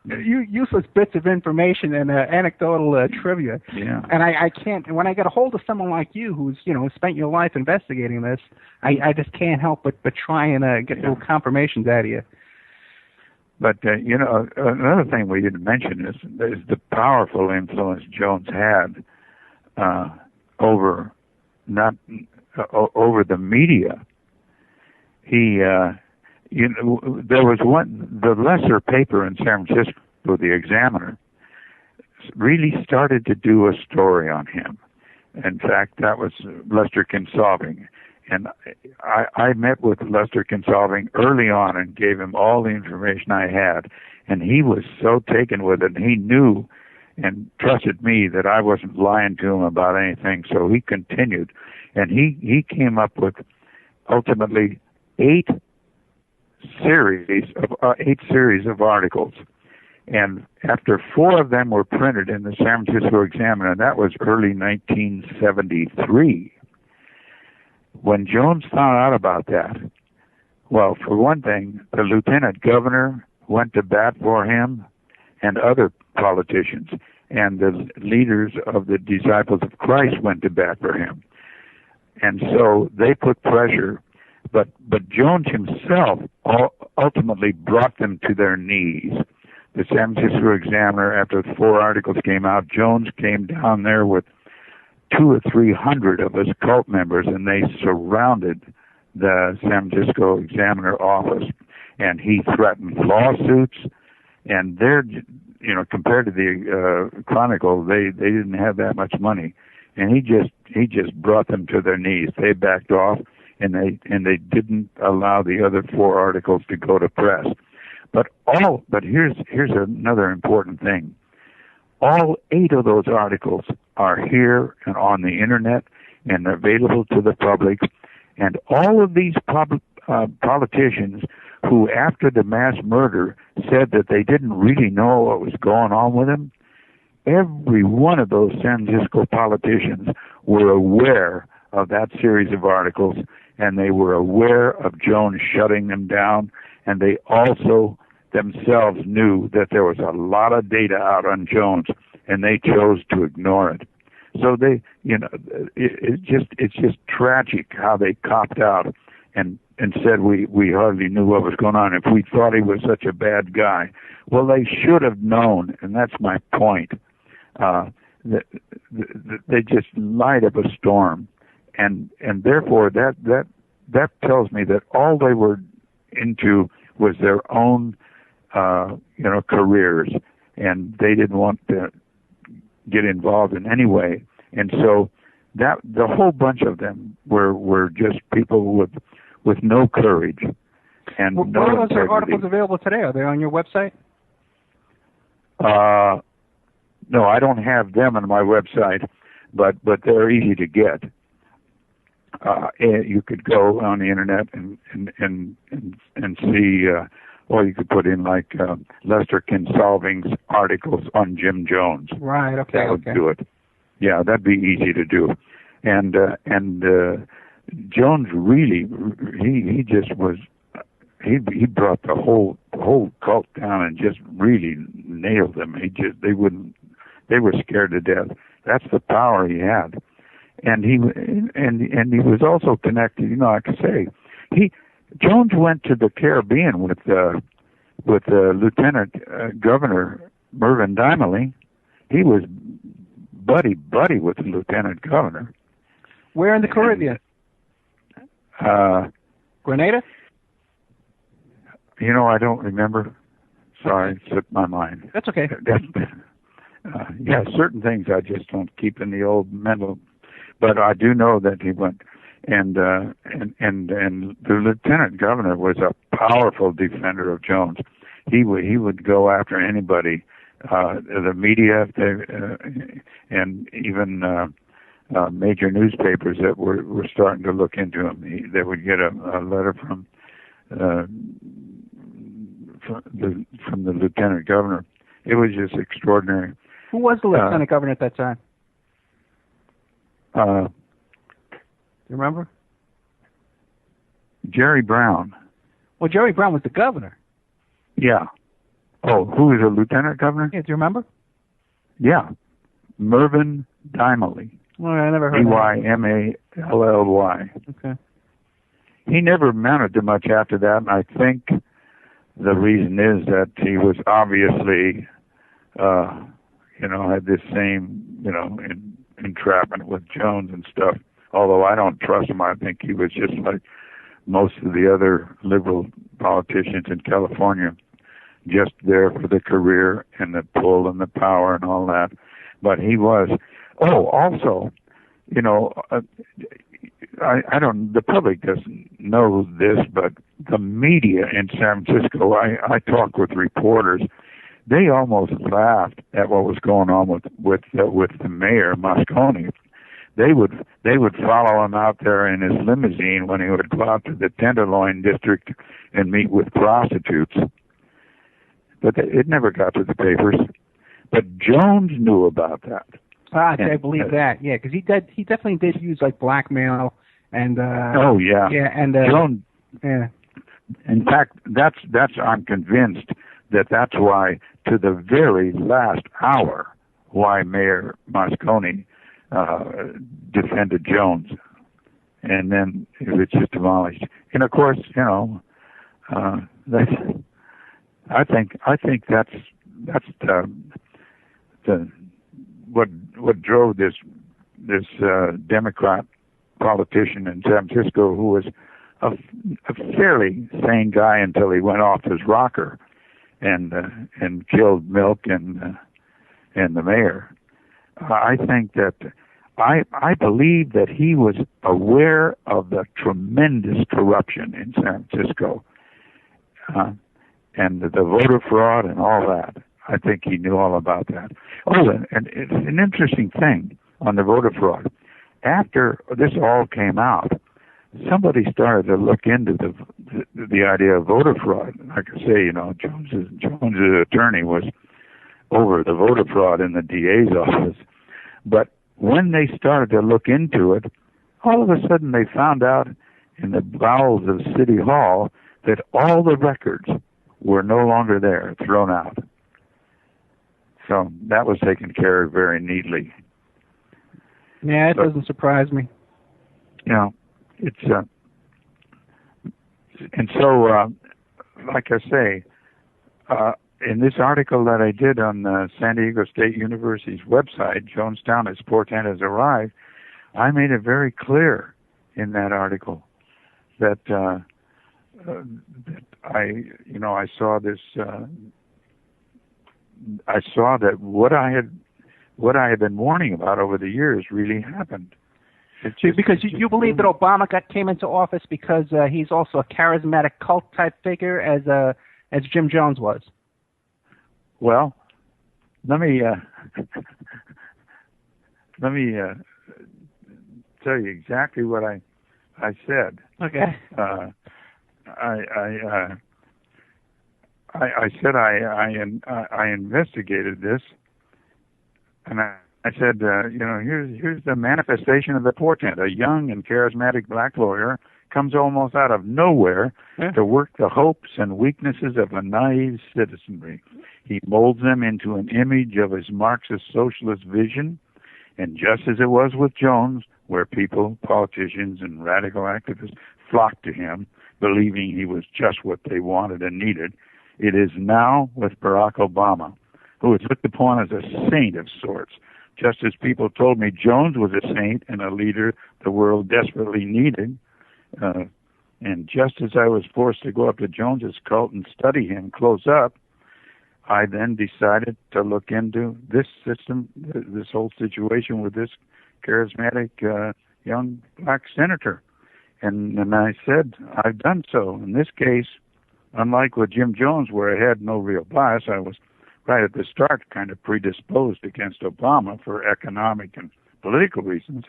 useless bits of information and anecdotal trivia. Yeah. And I can't. When I get a hold of someone like you, who's spent your life investigating this, I just can't help but try and get little confirmations out of you. But another thing we didn't mention is the powerful influence Jones had over the media. He, there was the lesser paper in San Francisco, the Examiner, really started to do a story on him. In fact, that was Lester Kinsolving. And I met with Lester Kinsolving early on and gave him all the information I had. And he was so taken with it, and he knew and trusted me that I wasn't lying to him about anything. So he continued. And he came up with ultimately 8 series of articles. And after 4 of them were printed in the San Francisco Examiner, and that was early 1973. When Jones found out about that, well, for one thing, the lieutenant governor went to bat for him and other politicians, and the leaders of the Disciples of Christ went to bat for him. And so they put pressure, but Jones himself ultimately brought them to their knees. The San Francisco Examiner, after the 4 articles came out, Jones came down there with 200 or 300 of his cult members, and they surrounded the San Francisco Examiner office, and he threatened lawsuits. And they're, compared to the Chronicle, they didn't have that much money, and he just brought them to their knees. They backed off, and they didn't allow the other 4 articles to go to press. But here's another important thing. All 8 of those articles are here and on the internet and available to the public. And all of these politicians who, after the mass murder, said that they didn't really know what was going on with him, every one of those San Francisco politicians were aware of that series of articles, and they were aware of Jones shutting them down, and they also themselves knew that there was a lot of data out on Jones, and they chose to ignore it. So they, it's just tragic how they copped out and said we hardly knew what was going on if we thought he was such a bad guy. Well, they should have known, and that's my point. They just lied up a storm, and therefore that tells me that all they were into was their own careers, and they didn't want to get involved in any way. And so that the whole bunch of them were just people with no courage and no integrity. Are those articles available today? Are they on your website? No, I don't have them on my website, but they're easy to get. You could go on the internet and see, or you could put in like Lester Kinsolving's articles on Jim Jones. Right. Okay. That would do it. Yeah, that'd be easy to do. And Jones really, he just was. He brought the whole cult down and just really nailed them. They were scared to death. That's the power he had. And he was also connected. Like I say, Jones went to the Caribbean with Lieutenant Governor Mervyn Dymally. He was buddy with the Lieutenant Governor. Where in the Caribbean? Grenada? I don't remember. Sorry, slipped my mind. That's okay. Yeah, certain things I just don't keep in the old mental, but I do know that he went, and the lieutenant governor was a powerful defender of Jones. He would go after anybody, the media, and even major newspapers that were starting to look into him. They would get a letter from the lieutenant governor. It was just extraordinary. Who was the lieutenant governor at that time? Do you remember? Jerry Brown. Well, Jerry Brown was the governor. Yeah. Oh, who was the lieutenant governor? Yeah, do you remember? Yeah. Mervyn Dimally. Well, I never heard of Dymally. Okay. He never amounted to much after that, and I think the reason is that he was obviously, had this same, entrapment with Jones and stuff. Although I don't trust him, I think he was just like most of the other liberal politicians in California, just there for the career and the pull and the power and all that. But he was. Oh, also, I don't. The public doesn't know this, but the media in San Francisco. I talked with reporters. They almost laughed at what was going on with the mayor Moscone. They would follow him out there in his limousine when he would go out to the Tenderloin district and meet with prostitutes. But it never got to the papers. But Jones knew about that. I believe that. Yeah, because he definitely did use like blackmail and. Oh yeah. Yeah, and Jones. Yeah. In fact, I'm convinced that's why, to the very last hour, why Mayor Moscone defended Jones, and then it was just demolished. And of course, that's. I think that's the what drove this Democrat politician in San Francisco, who was a fairly sane guy until he went off his rocker and killed Milk and the mayor. I think that I believe that he was aware of the tremendous corruption in San Francisco and the voter fraud and all that. I think he knew all about that. Oh, and it's an interesting thing on the voter fraud. After this all came out, somebody started to look into the idea of voter fraud. Like I say, Jones's attorney was over the voter fraud in the DA's office. But when they started to look into it, all of a sudden they found out in the bowels of City Hall that all the records were no longer there, thrown out. So that was taken care of very neatly. Yeah, it doesn't surprise me. It's and so, like I say, in this article that I did on San Diego State University's website, Jonestown, its portent has arrived, I made it very clear in that article that I saw this. I saw that what I had been warning about over the years really happened. Because you believe that Obama came into office because he's also a charismatic cult type figure as Jim Jones was. Well, let me tell you exactly what I said. Okay. I said I investigated this, and I said, here's the manifestation of the portent. A young and charismatic black lawyer comes almost out of nowhere to work the hopes and weaknesses of a naive citizenry. He molds them into an image of his Marxist socialist vision, and just as it was with Jones, where people, politicians, and radical activists flocked to him, believing he was just what they wanted and needed, it is now with Barack Obama, who is looked upon as a saint of sorts, just as people told me Jones was a saint and a leader the world desperately needed. And just as I was forced to go up to Jones's cult and study him close up, I then decided to look into this system, this whole situation with this charismatic young black senator. And I said, I've done so. In this case, unlike with Jim Jones, where I had no real bias, I was right at the start kind of predisposed against Obama for economic and political reasons.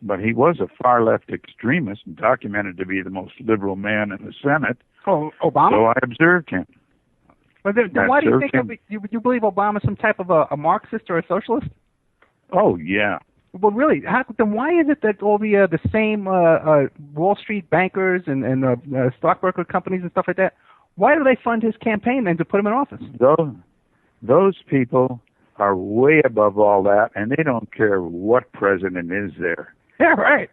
But he was a far-left extremist and documented to be the most liberal man in the Senate. Oh, Obama? So I observed him. Well, then why do you think you believe Obama's some type of a Marxist or a socialist? Oh, yeah. Well, really, then why is it that all the same Wall Street bankers and stockbroker companies and stuff like that, why do they fund his campaign then to put him in office? Those people are way above all that, and they don't care what president is there. Yeah, right.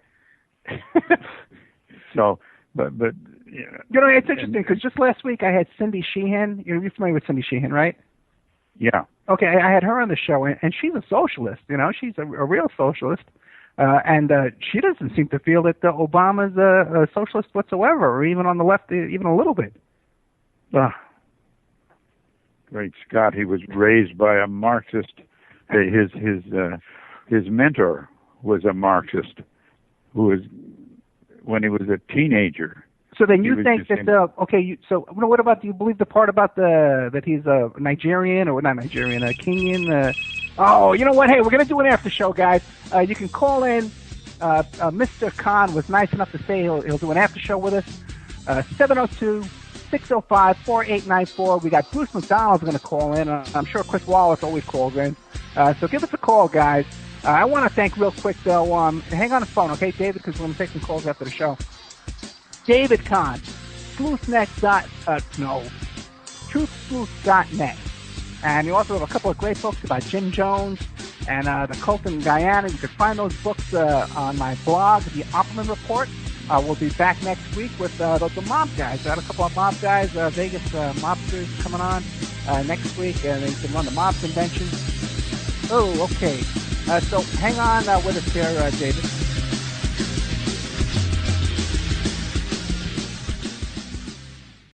So, but it's interesting because just last week I had Cindy Sheehan. You're familiar with Cindy Sheehan, right? Yeah. Okay, I had her on the show, and she's a socialist. She's a real socialist, and she doesn't seem to feel that Obama's a socialist whatsoever, or even on the left, even a little bit. Great Scott! He was raised by a Marxist. His mentor was a Marxist, who was when he was a teenager. So then you think that so what about, do you believe the part about that he's a Nigerian, or not Nigerian, a Kenyan? Oh, you know what? Hey, we're gonna do an after show, guys. You can call in. Mr. Conn was nice enough to say he'll do an after show with us. 702-605-4894. We got Bruce McDonald's going to call in. I'm sure Chris Wallace always calls in. So give us a call, guys. I want to thank real quick, though. Hang on the phone, okay, David, because we're going to take some calls after the show. David Conn, truthsleuth.net. And you also have a couple of great books about Jim Jones and the cult in Guyana. You can find those books on my blog, The Opperman Report. We'll be back next week with the mob guys. I got a couple of mob guys, Vegas mobsters coming on next week, and they can run the mob convention. Oh, okay. So hang on with us here, David.